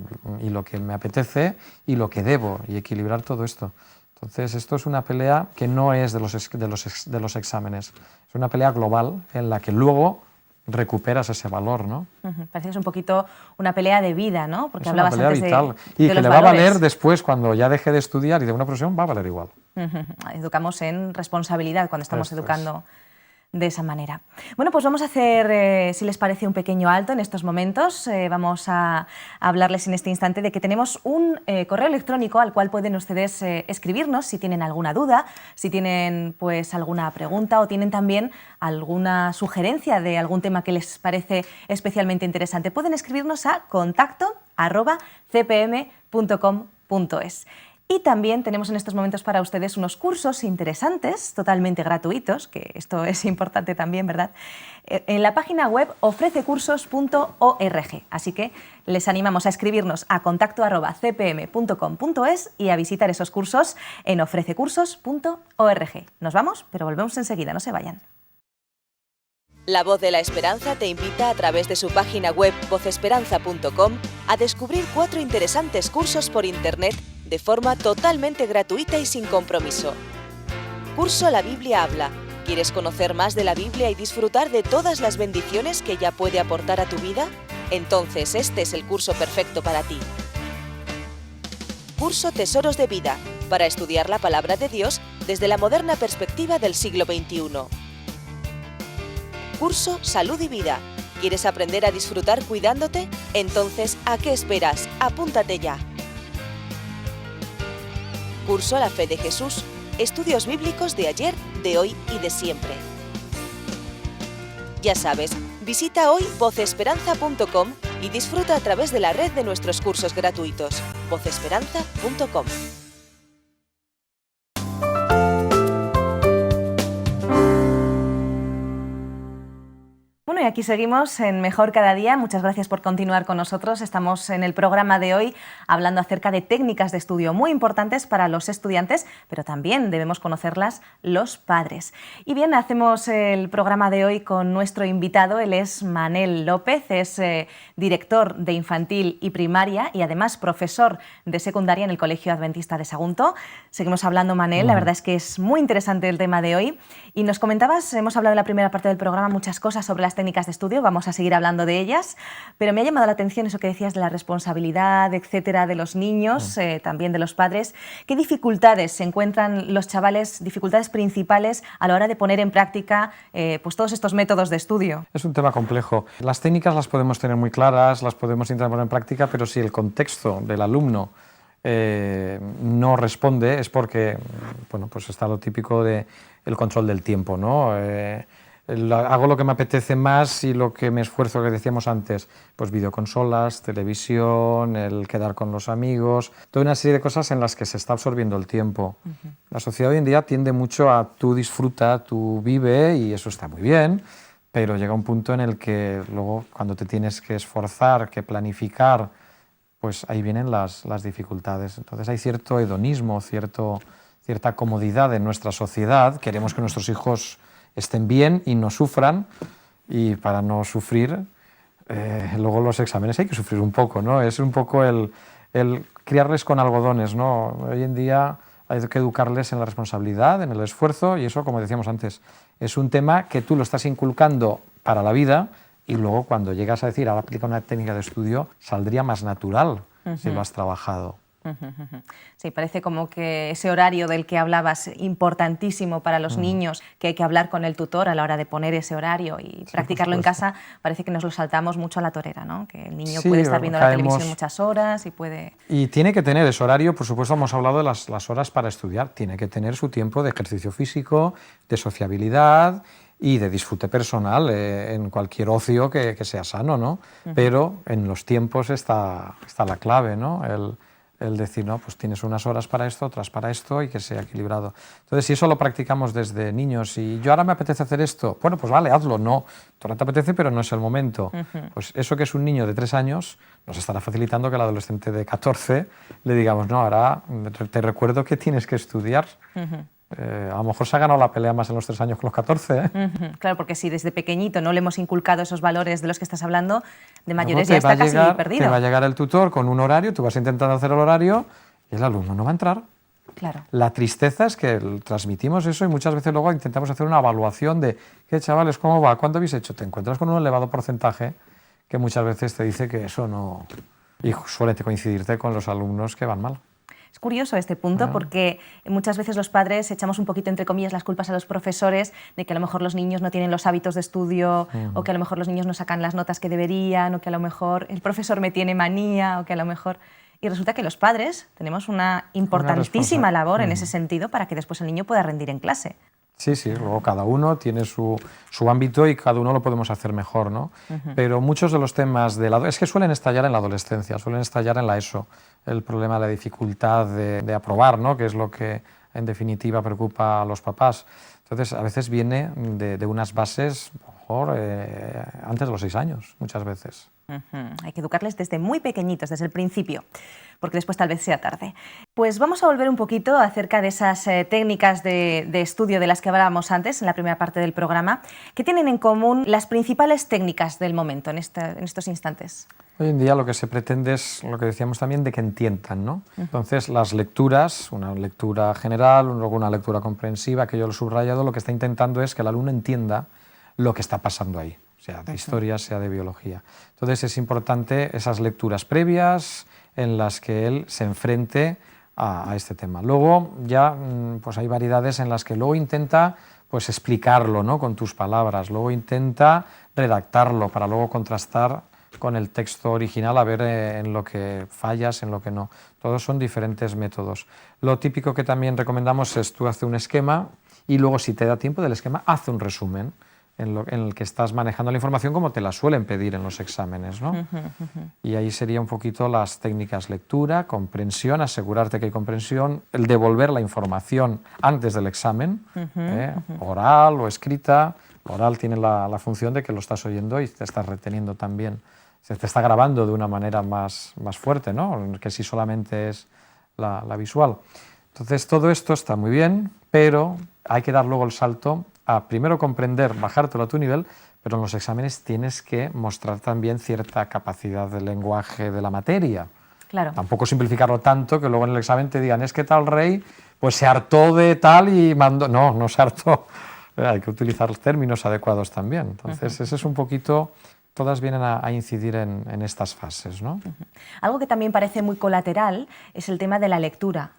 y lo que me apetece y lo que debo y equilibrar todo esto. Entonces, esto es una pelea que no es de los exámenes, es una pelea global en la que luego recuperas ese valor, ¿no? Parece que es un poquito una pelea de vida, ¿no? Porque es una hablabas pelea antes vital de y que los le va a valores. valer después cuando ya deje de estudiar y de una profesión va a valer igual. Educamos en responsabilidad cuando estamos Esto es. educando de esa manera. Bueno, pues vamos a hacer, si les parece, un pequeño alto en estos momentos. Vamos a hablarles en este instante de que tenemos un correo electrónico al cual pueden ustedes escribirnos si tienen alguna duda, si tienen pues alguna pregunta o tienen también alguna sugerencia de algún tema que les parece especialmente interesante. Pueden escribirnos a contacto@cpm.com.es. Y también tenemos en estos momentos para ustedes unos cursos interesantes, totalmente gratuitos, que esto es importante también, ¿verdad? En la página web ofrececursos.org. Así que les animamos a escribirnos a contacto@cpm.com.es y a visitar esos cursos en ofrececursos.org. Nos vamos, pero volvemos enseguida, no se vayan. La Voz de la Esperanza te invita a través de su página web vocesperanza.com a descubrir 4 interesantes cursos por Internet de forma totalmente gratuita y sin compromiso. Curso La Biblia habla. ¿Quieres conocer más de la Biblia y disfrutar de todas las bendiciones que ella puede aportar a tu vida? Entonces este es el curso perfecto para ti. Curso Tesoros de Vida, para estudiar la palabra de Dios desde la moderna perspectiva del siglo XXI. Curso Salud y Vida. ¿Quieres aprender a disfrutar cuidándote? Entonces, ¿a qué esperas? Apúntate ya. Curso La Fe de Jesús. Estudios bíblicos de ayer, de hoy y de siempre. Ya sabes, visita hoy vocesperanza.com y disfruta a través de la red de nuestros cursos gratuitos. vocesperanza.com. Bueno, y aquí seguimos en Mejor Cada Día. Muchas gracias por continuar con nosotros. Estamos en el programa de hoy hablando acerca de técnicas de estudio muy importantes para los estudiantes, pero también debemos conocerlas los padres. Y bien, hacemos el programa de hoy con nuestro invitado. Él es Manel López, es director de infantil y primaria y además profesor de secundaria en el Colegio Adventista de Sagunto. Seguimos hablando, Manel, la verdad es que es muy interesante el tema de hoy. Y nos comentabas, hemos hablado en la primera parte del programa muchas cosas sobre las técnicas de estudio, vamos a seguir hablando de ellas, pero me ha llamado la atención eso que decías de la responsabilidad, etcétera, de los niños, también de los padres. ¿Qué dificultades se encuentran los chavales, dificultades principales a la hora de poner en práctica pues todos estos métodos de estudio? Es un tema complejo. Las técnicas las podemos tener muy claras, las podemos intentar poner en práctica, pero si el contexto del alumno no responde es porque bueno, pues está lo típico del control del tiempo, ¿no? Hago lo que me apetece más y lo que me esfuerzo, que decíamos antes, pues videoconsolas, televisión, el quedar con los amigos, toda una serie de cosas en las que se está absorbiendo el tiempo. La sociedad hoy en día tiende mucho a tú disfruta, tú vive y eso está muy bien, pero llega un punto en el que luego cuando te tienes que esforzar, que planificar, pues ahí vienen las dificultades. Entonces hay cierto hedonismo, cierta comodidad en nuestra sociedad. Queremos que nuestros hijos estén bien y no sufran, y para no sufrir luego los exámenes hay que sufrir un poco, ¿no? Es un poco el criarles con algodones, ¿no? Hoy en día hay que educarles en la responsabilidad, en el esfuerzo, y eso, como decíamos antes, es un tema que tú lo estás inculcando para la vida y luego cuando llegas a decir, ahora aplica una técnica de estudio, saldría más natural si lo has trabajado. Sí, parece como que ese horario del que hablabas, importantísimo para los niños, que hay que hablar con el tutor a la hora de poner ese horario y practicarlo en casa, parece que nos lo saltamos mucho a la torera, ¿no? Que el niño puede estar viendo la televisión muchas horas y puede... Y tiene que tener ese horario, por supuesto, hemos hablado de las horas para estudiar, tiene que tener su tiempo de ejercicio físico, de sociabilidad y de disfrute personal en cualquier ocio que sea sano, ¿no? Pero en los tiempos está la clave, ¿no? El decir, no, pues tienes unas horas para esto, otras para esto y que sea equilibrado. Entonces, si eso lo practicamos desde niños y yo ahora me apetece hacer esto, bueno, pues vale, hazlo, no, ahora te apetece, pero no es el momento. Pues eso que es un niño de 3 años nos estará facilitando que el adolescente de 14 le digamos, no, ahora te recuerdo que tienes que estudiar. A lo mejor se ha ganado la pelea más en los 3 años que los 14. Claro, porque si desde pequeñito no le hemos inculcado esos valores de los que estás hablando, de mayores ya está casi perdido. Te va a llegar el tutor con un horario, tú vas intentando hacer el horario y el alumno no va a entrar. Claro. La tristeza es que transmitimos eso y muchas veces luego intentamos hacer una evaluación de ¿qué chavales, cómo va? ¿Cuánto habéis hecho? Te encuentras con un elevado porcentaje que muchas veces te dice que eso no... Y suele coincidirte con los alumnos que van mal. Es curioso este punto porque muchas veces los padres echamos un poquito, entre comillas, las culpas a los profesores de que a lo mejor los niños no tienen los hábitos de estudio o que a lo mejor los niños no sacan las notas que deberían o que a lo mejor el profesor me tiene manía o que a lo mejor... Y resulta que los padres tenemos una importantísima labor en ese sentido para que después el niño pueda rendir en clase. Sí, sí, luego cada uno tiene su ámbito y cada uno lo podemos hacer mejor, ¿no? Pero muchos de los temas es que suelen estallar en la adolescencia, suelen estallar en la ESO, el problema de la dificultad de aprobar, ¿no? Que es lo que en definitiva preocupa a los papás. Entonces, a veces viene de unas bases, mejor, antes de los 6 años, muchas veces. Hay que educarles desde muy pequeñitos, desde el principio, porque después tal vez sea tarde. Pues vamos a volver un poquito acerca de esas técnicas de estudio de las que hablábamos antes en la primera parte del programa. ¿Qué tienen en común las principales técnicas del momento en estos instantes? Hoy en día lo que se pretende es lo que decíamos también de que entiendan, ¿no? Entonces las lecturas, una lectura general, luego una lectura comprensiva, que yo lo he subrayado, lo que está intentando es que el alumno entienda lo que está pasando ahí, sea de historia, sea de biología. Entonces es importante esas lecturas previas en las que él se enfrente a este tema. Luego ya pues hay variedades en las que luego intenta pues explicarlo, ¿no? Con tus palabras, luego intenta redactarlo para luego contrastar con el texto original a ver en lo que fallas, en lo que no. Todos son diferentes métodos. Lo típico que también recomendamos es tú hace un esquema y luego si te da tiempo del esquema hace un resumen en el que estás manejando la información como te la suelen pedir en los exámenes, ¿no? Y ahí sería un poquito las técnicas lectura, comprensión, asegurarte que hay comprensión, el devolver la información antes del examen, oral o escrita. Oral tiene la función de que lo estás oyendo y te estás reteniendo también. Se te está grabando de una manera más fuerte, ¿no? Que si solamente es la visual. Entonces todo esto está muy bien, pero hay que dar luego el salto a primero comprender, bajártelo a tu nivel, pero en los exámenes tienes que mostrar también cierta capacidad de lenguaje de la materia. Claro. Tampoco simplificarlo tanto que luego en el examen te digan es que tal rey pues se hartó de tal y mandó... No se hartó. Hay que utilizar los términos adecuados también. Entonces ese es un poquito... Todas vienen a incidir en estas fases, ¿no? Algo que también parece muy colateral es el tema de la lectura,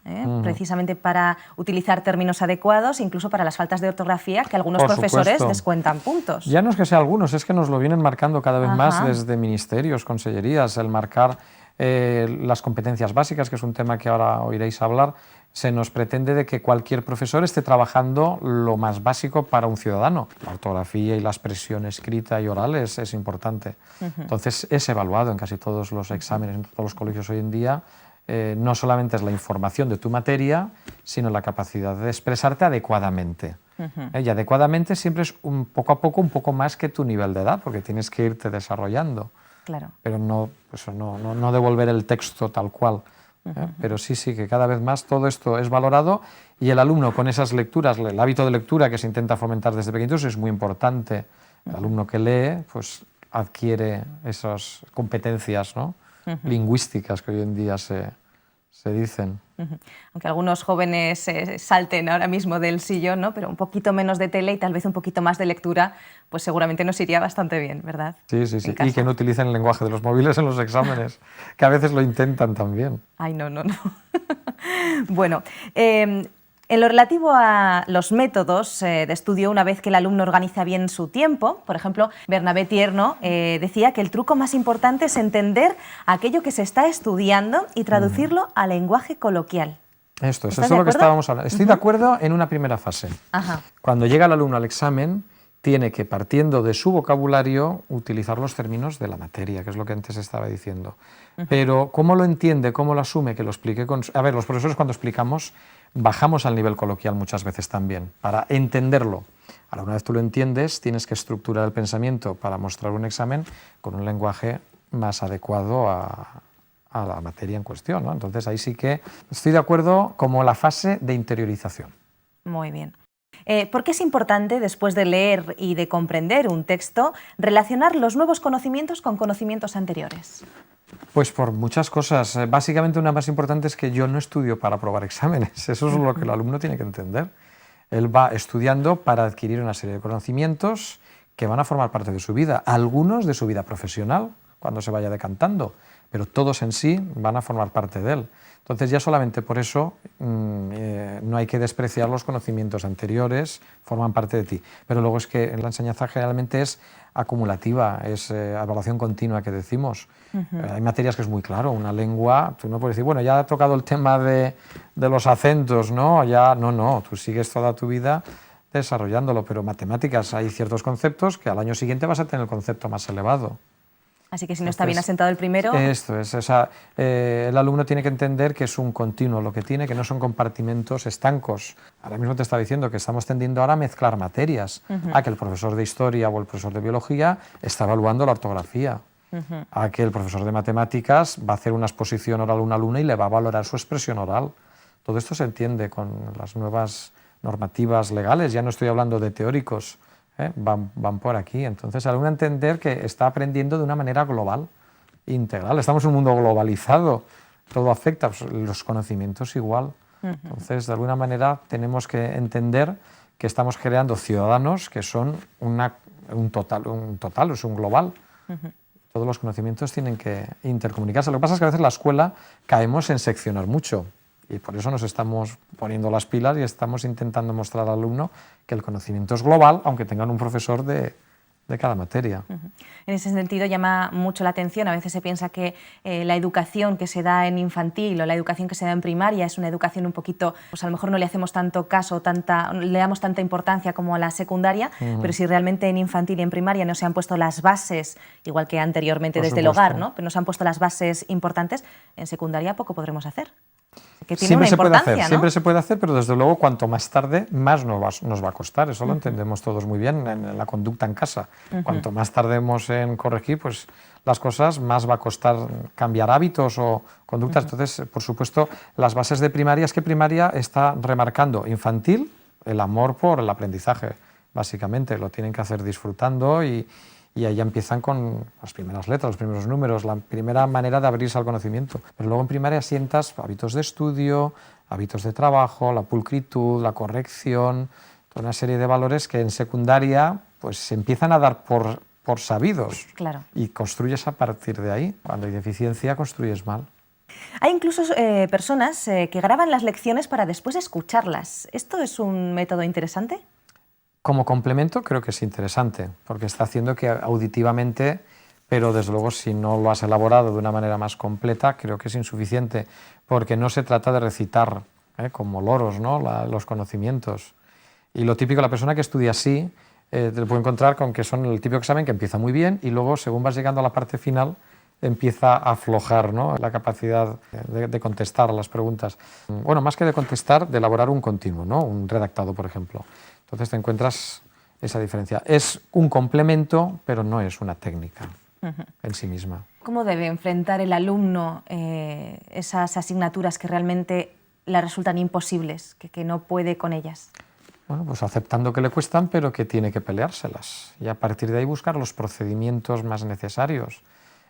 precisamente para utilizar términos adecuados, incluso para las faltas de ortografía, que algunos profesores descuentan puntos. Ya no es que sea algunos, es que nos lo vienen marcando cada vez más desde ministerios, consellerías, el marcar las competencias básicas, que es un tema que ahora oiréis hablar. Se nos pretende de que cualquier profesor esté trabajando lo más básico para un ciudadano. La ortografía y la expresión escrita y oral es importante. Entonces es evaluado en casi todos los exámenes, en todos los colegios hoy en día. No solamente es la información de tu materia, sino la capacidad de expresarte adecuadamente. Y adecuadamente siempre es poco a poco un poco más que tu nivel de edad, porque tienes que irte desarrollando. Claro. Pero no devolver el texto tal cual. Pero sí, que cada vez más todo esto es valorado y el alumno con esas lecturas, el hábito de lectura que se intenta fomentar desde pequeñitos es muy importante. El alumno que lee, pues adquiere esas competencias, ¿no? lingüísticas que hoy en día se dicen. Aunque algunos jóvenes salten ahora mismo del sillón, ¿no? Pero un poquito menos de tele y tal vez un poquito más de lectura, pues seguramente nos iría bastante bien, ¿verdad? Sí, sí, sí. Y que no utilicen el lenguaje de los móviles en los exámenes, que a veces lo intentan también. Ay, no, no, no. Bueno, en lo relativo a los métodos de estudio, una vez que el alumno organiza bien su tiempo, por ejemplo, Bernabé Tierno decía que el truco más importante es entender aquello que se está estudiando y traducirlo a lenguaje coloquial. Esto es lo que estábamos hablando. Estoy de acuerdo en una primera fase. Ajá. Cuando llega el alumno al examen, tiene que, partiendo de su vocabulario, utilizar los términos de la materia, que es lo que antes estaba diciendo. Pero cómo lo entiende, cómo lo asume, que lo explique con... A ver, los profesores cuando explicamos bajamos al nivel coloquial muchas veces también, para entenderlo. Ahora, una vez tú lo entiendes, tienes que estructurar el pensamiento para mostrar un examen con un lenguaje más adecuado a la materia en cuestión, ¿no? Entonces ahí sí que estoy de acuerdo como la fase de interiorización. Muy bien. ¿Por qué es importante, después de leer y de comprender un texto, relacionar los nuevos conocimientos con conocimientos anteriores? Pues por muchas cosas. Básicamente una más importante es que yo no estudio para aprobar exámenes. Eso es lo que el alumno tiene que entender. Él va estudiando para adquirir una serie de conocimientos que van a formar parte de su vida. Algunos de su vida profesional, cuando se vaya decantando, pero todos en sí van a formar parte de él. Entonces ya solamente por eso no hay que despreciar los conocimientos anteriores, forman parte de ti. Pero luego es que la enseñanza generalmente es acumulativa, es evaluación continua que decimos. Hay materias que es muy claro, una lengua, tú no puedes decir, bueno, ya he tocado el tema de los acentos, ¿no? Ya, no, tú sigues toda tu vida desarrollándolo, pero matemáticas hay ciertos conceptos que al año siguiente vas a tener el concepto más elevado. Así que si no está bien asentado el primero... Esto es, el alumno tiene que entender que es un continuo lo que tiene, que no son compartimentos estancos. Ahora mismo te estaba diciendo que estamos tendiendo ahora a mezclar materias, a que el profesor de historia o el profesor de biología está evaluando la ortografía, a que el profesor de matemáticas va a hacer una exposición oral a un alumno y le va a valorar su expresión oral. Todo esto se entiende con las nuevas normativas legales, ya no estoy hablando de teóricos. Van por aquí. Entonces, al entender que está aprendiendo de una manera global, integral. Estamos en un mundo globalizado, todo afecta, pues, los conocimientos igual. Entonces, de alguna manera, tenemos que entender que estamos creando ciudadanos que son un total, es un global. Todos los conocimientos tienen que intercomunicarse. Lo que pasa es que a veces en la escuela caemos en seccionar mucho. Y por eso nos estamos poniendo las pilas y estamos intentando mostrar al alumno que el conocimiento es global, aunque tengan un profesor de cada materia. En ese sentido llama mucho la atención, a veces se piensa que la educación que se da en infantil o la educación que se da en primaria es una educación un poquito, pues a lo mejor no le hacemos tanto caso, le damos tanta importancia como a la secundaria, pero si realmente en infantil y en primaria no se han puesto las bases, igual que anteriormente Por desde supuesto. el hogar, ¿no? Pero no se han puesto las bases importantes, en secundaria poco podremos hacer. Que tiene Siempre una se puede importancia, hacer, ¿no? siempre se puede hacer, pero desde luego cuanto más tarde, más nos va a costar. Eso lo entendemos todos muy bien en la conducta en casa. Cuanto más tardemos en corregir, pues las cosas más va a costar cambiar hábitos o conductas. Entonces, por supuesto, las bases de primaria, es que primaria está remarcando infantil el amor por el aprendizaje, básicamente. Lo tienen que hacer disfrutando y ahí ya empiezan con las primeras letras, los primeros números, la primera manera de abrirse al conocimiento. Pero luego en primaria sientas hábitos de estudio, hábitos de trabajo, la pulcritud, la corrección, toda una serie de valores que en secundaria pues se empiezan a dar por sabidos. Claro. Y construyes a partir de ahí. Cuando hay deficiencia, construyes mal. Hay incluso personas que graban las lecciones para después escucharlas. ¿Esto es un método interesante? Como complemento creo que es interesante, porque está haciendo que auditivamente, pero desde luego si no lo has elaborado de una manera más completa, creo que es insuficiente, porque no se trata de recitar como loros, ¿no? Los conocimientos. Y lo típico, la persona que estudia así, te puede encontrar con que son el típico examen que empieza muy bien y luego, según vas llegando a la parte final, empieza a aflojar, ¿no? La capacidad de contestar a las preguntas. Bueno, más que de contestar, de elaborar un continuo, ¿no? Un redactado, por ejemplo. Entonces te encuentras esa diferencia. Es un complemento, pero no es una técnica en sí misma. ¿Cómo debe enfrentar el alumno esas asignaturas que realmente le resultan imposibles, que no puede con ellas? Bueno, pues aceptando que le cuestan, pero que tiene que peleárselas. Y a partir de ahí buscar los procedimientos más necesarios.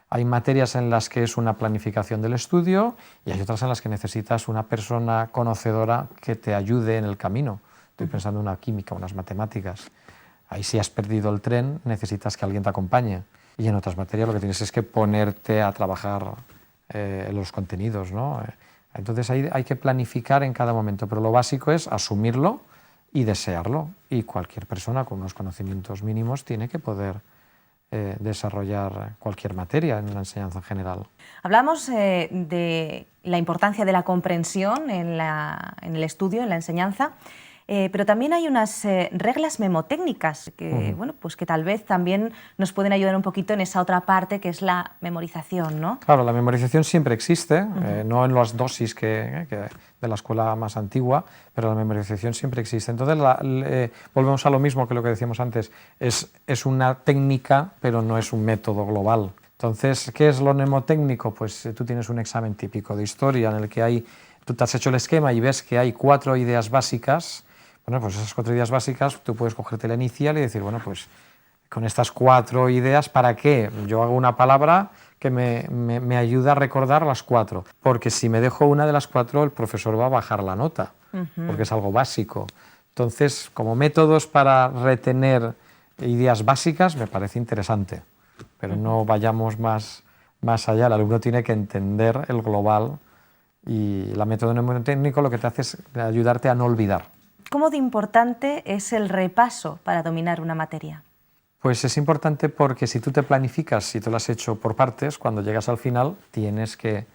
Hay materias en las que es una planificación del estudio y hay otras en las que necesitas una persona conocedora que te ayude en el camino. Estoy pensando en una química, unas matemáticas. Ahí si has perdido el tren, necesitas que alguien te acompañe. Y en otras materias lo que tienes es que ponerte a trabajar los contenidos, ¿no? Entonces hay que planificar en cada momento, pero lo básico es asumirlo y desearlo. Y cualquier persona con unos conocimientos mínimos tiene que poder desarrollar cualquier materia en la enseñanza en general. Hablamos de la importancia de la comprensión en el estudio, en la enseñanza, pero también hay unas reglas memotécnicas que, bueno, pues que tal vez también nos pueden ayudar un poquito en esa otra parte que es la memorización, ¿no? Claro, la memorización siempre existe, no en las dosis de la escuela más antigua, pero la memorización siempre existe. Entonces, volvemos a lo mismo que lo que decíamos antes, es una técnica, pero no es un método global. Entonces, ¿qué es lo mnemotécnico? Pues tú tienes un examen típico de historia en el que tú te has hecho el esquema y ves que hay 4 ideas básicas. Bueno, pues esas 4 ideas básicas tú puedes cogerte la inicial y decir, bueno, pues con estas 4 ideas, ¿para qué? Yo hago una palabra que me ayuda a recordar las 4, porque si me dejo una de las 4 el profesor va a bajar la nota, porque es algo básico. Entonces, como métodos para retener ideas básicas me parece interesante, pero no vayamos más allá. El alumno tiene que entender el global y la método mnemotécnico lo que te hace es ayudarte a no olvidar. ¿Cómo de importante es el repaso para dominar una materia? Pues es importante porque si tú te planificas, si tú lo has hecho por partes, cuando llegas al final tienes que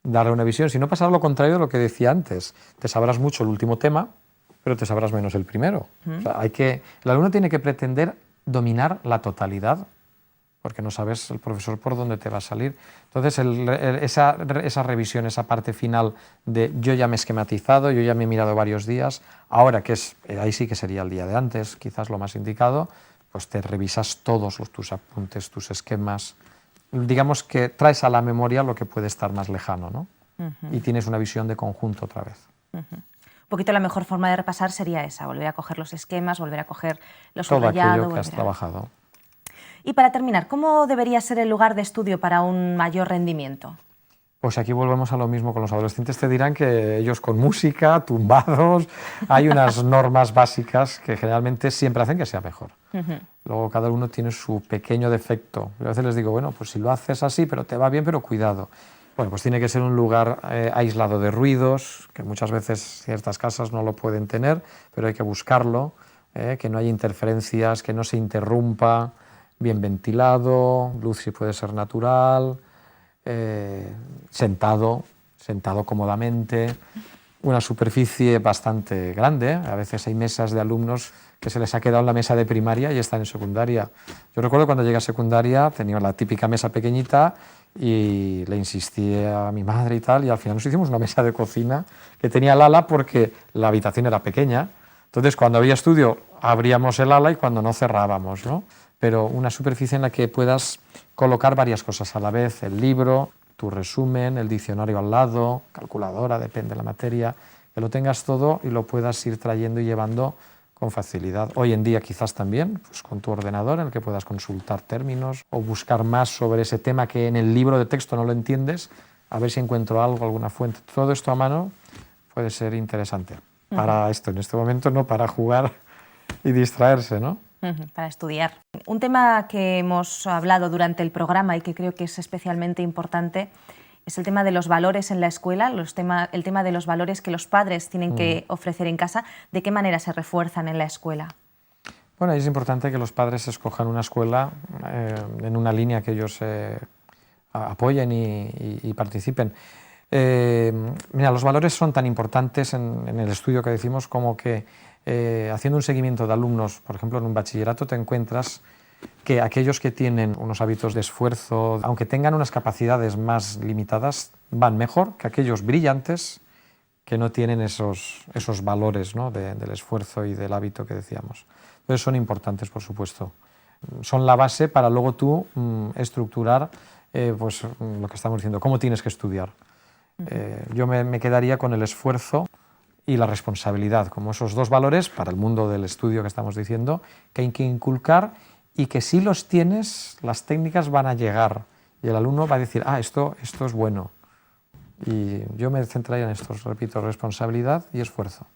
darle una visión. Si no, pasará lo contrario de lo que decía antes. Te sabrás mucho el último tema, pero te sabrás menos el primero. O sea, el alumno tiene que pretender dominar la totalidad, porque no sabes el profesor por dónde te va a salir. Entonces, esa revisión, esa parte final de yo ya me he esquematizado, yo ya me he mirado varios días, ahora que ahí sí que sería el día de antes, quizás lo más indicado, pues te revisas todos tus apuntes, tus esquemas, digamos que traes a la memoria lo que puede estar más lejano, ¿no? Y tienes una visión de conjunto otra vez. Un poquito la mejor forma de repasar sería esa, volver a coger los esquemas, volver a coger los todo subrayado. Aquello que has trabajado. Y para terminar, ¿cómo debería ser el lugar de estudio para un mayor rendimiento? Pues aquí volvemos a lo mismo con los adolescentes, te dirán que ellos con música, tumbados, hay unas normas básicas que generalmente siempre hacen que sea mejor. Luego cada uno tiene su pequeño defecto. Yo a veces les digo, bueno, pues si lo haces así, pero te va bien, pero cuidado. Bueno, pues tiene que ser un lugar aislado de ruidos, que muchas veces ciertas casas no lo pueden tener, pero hay que buscarlo, que no haya interferencias, que no se interrumpa, bien ventilado, luz si puede ser natural, sentado cómodamente, una superficie bastante grande. A veces hay mesas de alumnos que se les ha quedado en la mesa de primaria y están en secundaria. Yo recuerdo cuando llegué a secundaria tenía la típica mesa pequeñita y le insistí a mi madre y tal, y al final nos hicimos una mesa de cocina que tenía el ala porque la habitación era pequeña. Entonces cuando había estudio abríamos el ala y cuando no cerrábamos, ¿no? Pero una superficie en la que puedas colocar varias cosas a la vez, el libro, tu resumen, el diccionario al lado, calculadora, depende de la materia, que lo tengas todo y lo puedas ir trayendo y llevando con facilidad. Hoy en día quizás también pues con tu ordenador en el que puedas consultar términos o buscar más sobre ese tema que en el libro de texto no lo entiendes, a ver si encuentro algo, alguna fuente. Todo esto a mano puede ser interesante para esto, en este momento no para jugar y distraerse, ¿no? Para estudiar. Un tema que hemos hablado durante el programa y que creo que es especialmente importante es el tema de los valores en la escuela, el tema de los valores que los padres tienen que ofrecer en casa. ¿De qué manera se refuerzan en la escuela? Bueno, es importante que los padres escojan una escuela en una línea que ellos apoyen y participen. Mira, los valores son tan importantes en el estudio que decimos como que haciendo un seguimiento de alumnos, por ejemplo, en un bachillerato te encuentras que aquellos que tienen unos hábitos de esfuerzo, aunque tengan unas capacidades más limitadas, van mejor que aquellos brillantes que no tienen esos valores, ¿no? del esfuerzo y del hábito que decíamos. Entonces son importantes, por supuesto. Son la base para luego tú estructurar pues, lo que estamos diciendo, cómo tienes que estudiar. Yo me quedaría con el esfuerzo y la responsabilidad, como esos dos valores para el mundo del estudio que estamos diciendo, que hay que inculcar y que si los tienes, las técnicas van a llegar y el alumno va a decir, ah, esto es bueno. Y yo me centraría en esto, repito, responsabilidad y esfuerzo.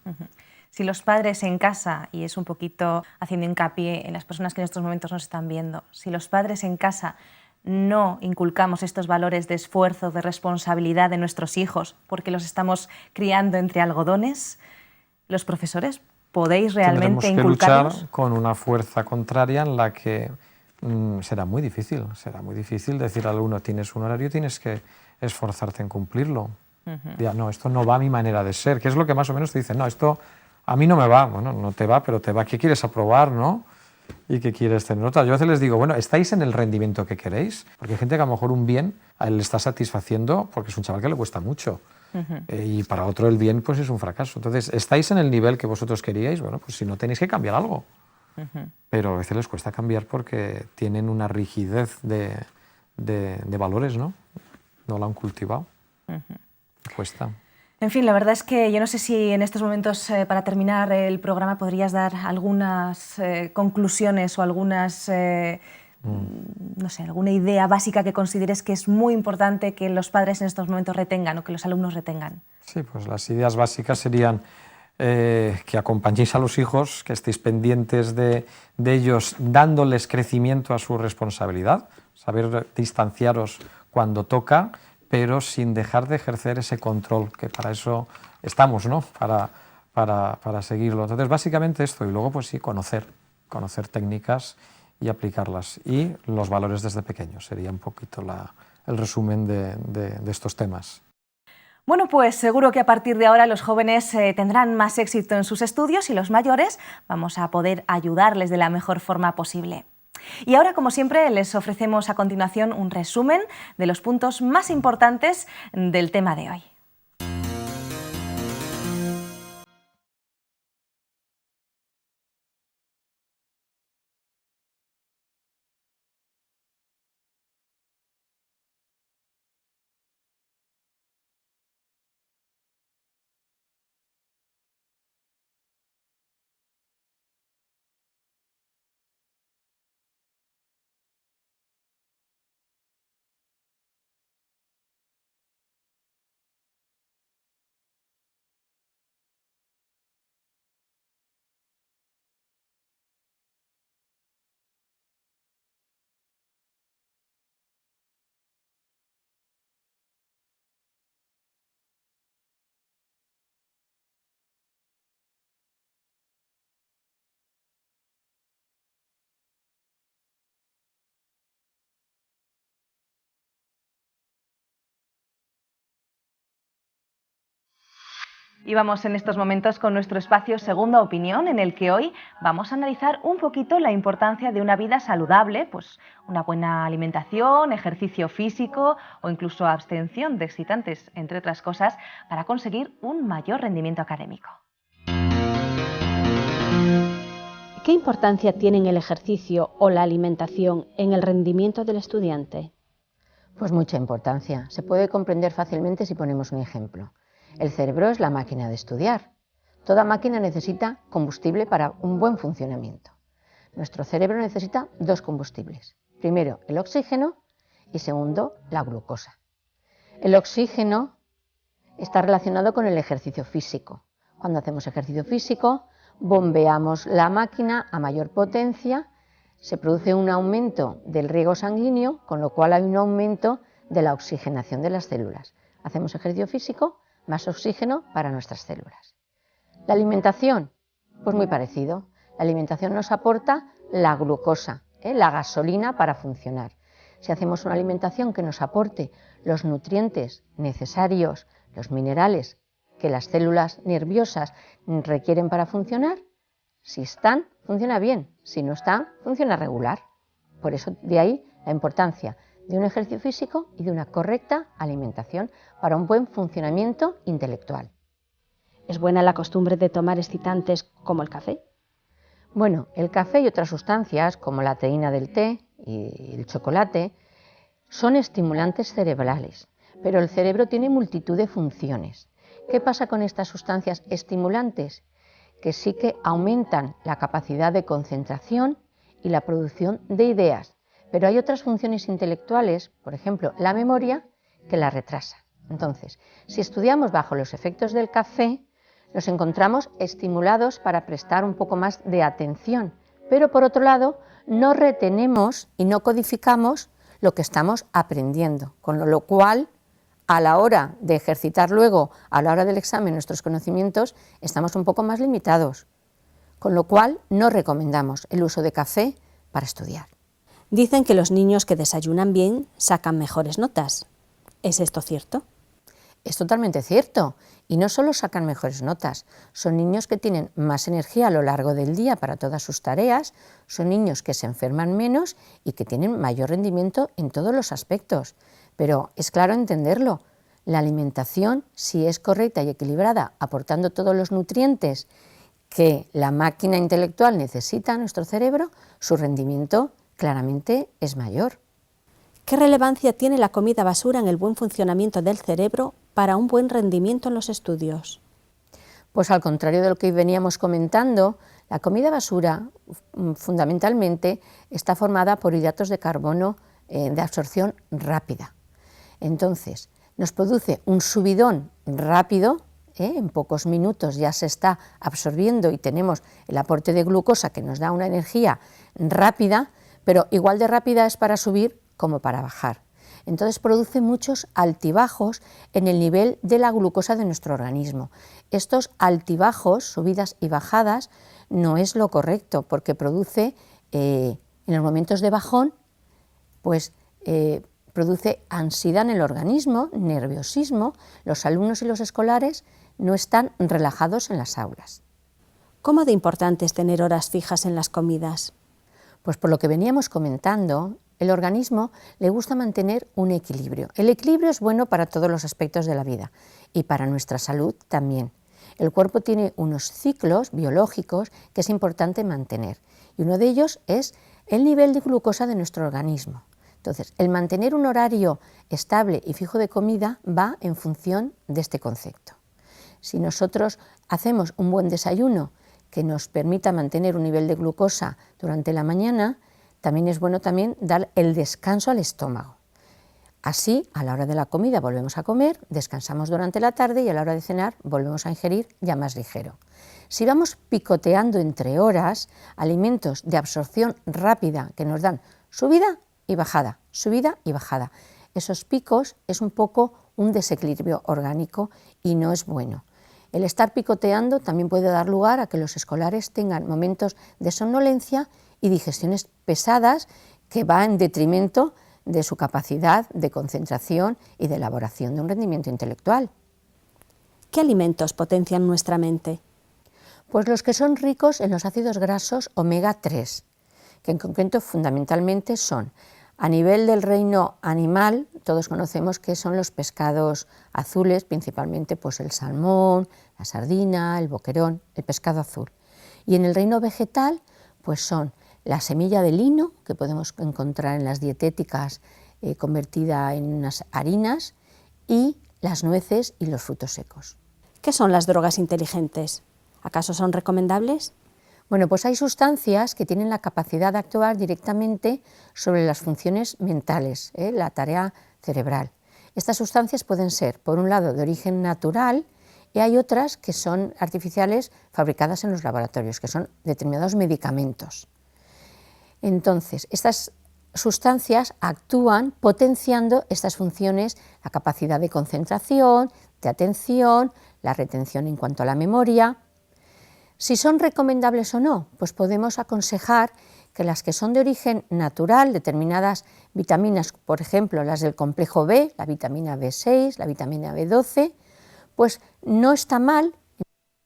Si los padres en casa, y es un poquito haciendo hincapié en las personas que en estos momentos nos están viendo, si los padres en casa no inculcamos estos valores de esfuerzo, de responsabilidad de nuestros hijos, porque los estamos criando entre algodones, los profesores, ¿podéis realmente Tendremos que inculcarlos? luchar con una fuerza contraria en la que será muy difícil decir al alumno, tienes un horario, tienes que esforzarte en cumplirlo. Ya, no, esto no va a mi manera de ser, que es lo que más o menos te dicen, no, esto a mí no me va, bueno, no te va, pero te va, ¿qué quieres aprobar, no? ¿Y qué quieres tener nota? Yo a veces les digo, bueno, ¿estáis en el rendimiento que queréis? Porque hay gente que a lo mejor un bien a él le está satisfaciendo porque es un chaval que le cuesta mucho. Y para otro el bien pues es un fracaso. Entonces, ¿estáis en el nivel que vosotros queríais? Bueno, pues si no tenéis que cambiar algo. Pero a veces les cuesta cambiar porque tienen una rigidez de valores, ¿no? No la han cultivado. Cuesta. En fin, la verdad es que yo no sé si en estos momentos, para terminar el programa, podrías dar algunas conclusiones o algunas, no sé, alguna idea básica que consideres que es muy importante que los padres en estos momentos retengan o que los alumnos retengan. Sí, pues las ideas básicas serían que acompañéis a los hijos, que estéis pendientes de ellos, dándoles crecimiento a su responsabilidad, saber distanciaros cuando toca, pero sin dejar de ejercer ese control, que para eso estamos, ¿no? Para seguirlo. Entonces, básicamente esto, y luego, pues sí, conocer técnicas y aplicarlas. Y los valores desde pequeños, sería un poquito el resumen de estos temas. Bueno, pues seguro que a partir de ahora los jóvenes tendrán más éxito en sus estudios y los mayores vamos a poder ayudarles de la mejor forma posible. Y ahora, como siempre, les ofrecemos a continuación un resumen de los puntos más importantes del tema de hoy. Y vamos en estos momentos con nuestro espacio Segunda Opinión, en el que hoy vamos a analizar un poquito la importancia de una vida saludable, pues una buena alimentación, ejercicio físico o incluso abstención de excitantes, entre otras cosas, para conseguir un mayor rendimiento académico. ¿Qué importancia tienen el ejercicio o la alimentación en el rendimiento del estudiante? Pues mucha importancia. Se puede comprender fácilmente si ponemos un ejemplo. El cerebro es la máquina de estudiar. Toda máquina necesita combustible para un buen funcionamiento. Nuestro cerebro necesita dos combustibles. Primero, el oxígeno y segundo, la glucosa. El oxígeno está relacionado con el ejercicio físico. Cuando hacemos ejercicio físico, bombeamos la máquina a mayor potencia, se produce un aumento del riego sanguíneo, con lo cual hay un aumento de la oxigenación de las células. Hacemos ejercicio físico, más oxígeno para nuestras células. La alimentación, pues muy parecido. La alimentación nos aporta la glucosa, la gasolina para funcionar. Si hacemos una alimentación que nos aporte los nutrientes necesarios, los minerales que las células nerviosas requieren para funcionar, si están, funciona bien, si no están, funciona regular. Por eso de ahí la importancia de un ejercicio físico y de una correcta alimentación para un buen funcionamiento intelectual. ¿Es buena la costumbre de tomar excitantes como el café? Bueno, el café y otras sustancias como la teína del té y el chocolate son estimulantes cerebrales, pero el cerebro tiene multitud de funciones ¿Qué pasa con estas sustancias estimulantes? Que sí que aumentan la capacidad de concentración y la producción de ideas, pero hay otras funciones intelectuales, por ejemplo, la memoria, que la retrasa. Entonces, si estudiamos bajo los efectos del café, nos encontramos estimulados para prestar un poco más de atención, pero por otro lado, no retenemos y no codificamos lo que estamos aprendiendo, con lo cual, a la hora de ejercitar luego, a la hora del examen, nuestros conocimientos, estamos un poco más limitados, con lo cual no recomendamos el uso de café para estudiar. Dicen que los niños que desayunan bien sacan mejores notas. ¿Es esto cierto? Es totalmente cierto, y no solo sacan mejores notas, son niños que tienen más energía a lo largo del día para todas sus tareas, son niños que se enferman menos y que tienen mayor rendimiento en todos los aspectos. Pero es claro entenderlo, la alimentación, si es correcta y equilibrada, aportando todos los nutrientes que la máquina intelectual necesita a nuestro cerebro, su rendimiento claramente es mayor. ¿Qué relevancia tiene la comida basura en el buen funcionamiento del cerebro para un buen rendimiento en los estudios? Pues al contrario de lo que veníamos comentando, la comida basura fundamentalmente está formada por hidratos de carbono de absorción rápida. Entonces, nos produce un subidón rápido, en pocos minutos ya se está absorbiendo y tenemos el aporte de glucosa que nos da una energía rápida, pero igual de rápida es para subir como para bajar. Entonces produce muchos altibajos en el nivel de la glucosa de nuestro organismo. Estos altibajos, subidas y bajadas, no es lo correcto porque produce, en los momentos de bajón, pues produce ansiedad en el organismo, nerviosismo, los alumnos y los escolares no están relajados en las aulas. ¿Cómo de importante es tener horas fijas en las comidas? Pues por lo que veníamos comentando, el organismo le gusta mantener un equilibrio. El equilibrio es bueno para todos los aspectos de la vida y para nuestra salud también. El cuerpo tiene unos ciclos biológicos que es importante mantener y uno de ellos es el nivel de glucosa de nuestro organismo. Entonces, el mantener un horario estable y fijo de comida va en función de este concepto. Si nosotros hacemos un buen desayuno que nos permita mantener un nivel de glucosa durante la mañana, también es bueno dar el descanso al estómago. Así, a la hora de la comida volvemos a comer, descansamos durante la tarde y a la hora de cenar volvemos a ingerir ya más ligero. Si vamos picoteando entre horas alimentos de absorción rápida que nos dan subida y bajada, esos picos es un poco un desequilibrio orgánico y no es bueno. El estar picoteando también puede dar lugar a que los escolares tengan momentos de somnolencia y digestiones pesadas que va en detrimento de su capacidad de concentración y de elaboración de un rendimiento intelectual. ¿Qué alimentos potencian nuestra mente? Pues los que son ricos en los ácidos grasos omega 3, que en concreto fundamentalmente son, a nivel del reino animal, todos conocemos que son los pescados azules, principalmente pues el salmón, la sardina, el boquerón, el pescado azul. Y en el reino vegetal, pues son la semilla de lino, que podemos encontrar en las dietéticas convertida en unas harinas, y las nueces y los frutos secos. ¿Qué son las drogas inteligentes? ¿Acaso son recomendables? Bueno, pues hay sustancias que tienen la capacidad de actuar directamente sobre las funciones mentales, la tarea cerebral. Estas sustancias pueden ser, por un lado, de origen natural, y hay otras que son artificiales fabricadas en los laboratorios, que son determinados medicamentos. Entonces, estas sustancias actúan potenciando estas funciones, la capacidad de concentración, de atención, la retención en cuanto a la memoria. Si son recomendables o no, pues podemos aconsejar que las que son de origen natural, determinadas vitaminas, por ejemplo las del complejo B, la vitamina B6, la vitamina B12, pues no está mal en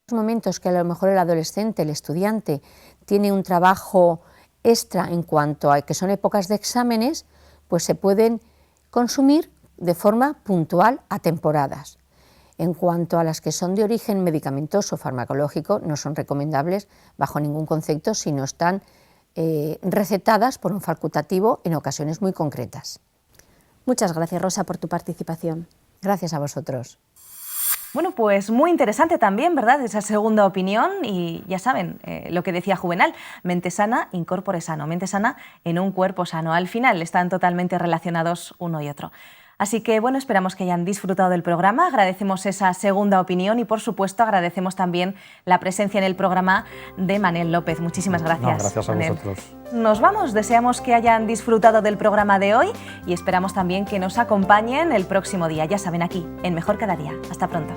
los momentos que a lo mejor el adolescente, el estudiante, tiene un trabajo extra en cuanto a que son épocas de exámenes, pues se pueden consumir de forma puntual a temporadas. En cuanto a las que son de origen medicamentoso farmacológico, no son recomendables bajo ningún concepto si no están recetadas por un facultativo en ocasiones muy concretas. Muchas gracias, Rosa, por tu participación. Gracias a vosotros. Bueno, pues muy interesante también, ¿verdad? Esa segunda opinión y ya saben, lo que decía Juvenal, mente sana, incorpore sano, mente sana en un cuerpo sano. Al final están totalmente relacionados uno y otro. Así que bueno, esperamos que hayan disfrutado del programa, agradecemos esa segunda opinión y por supuesto agradecemos también la presencia en el programa de Manel López. Muchísimas gracias. No, gracias a Manel. vosotros. Nos vamos, deseamos que hayan disfrutado del programa de hoy y esperamos también que nos acompañen el próximo día, ya saben, aquí, en Mejor Cada Día. Hasta pronto.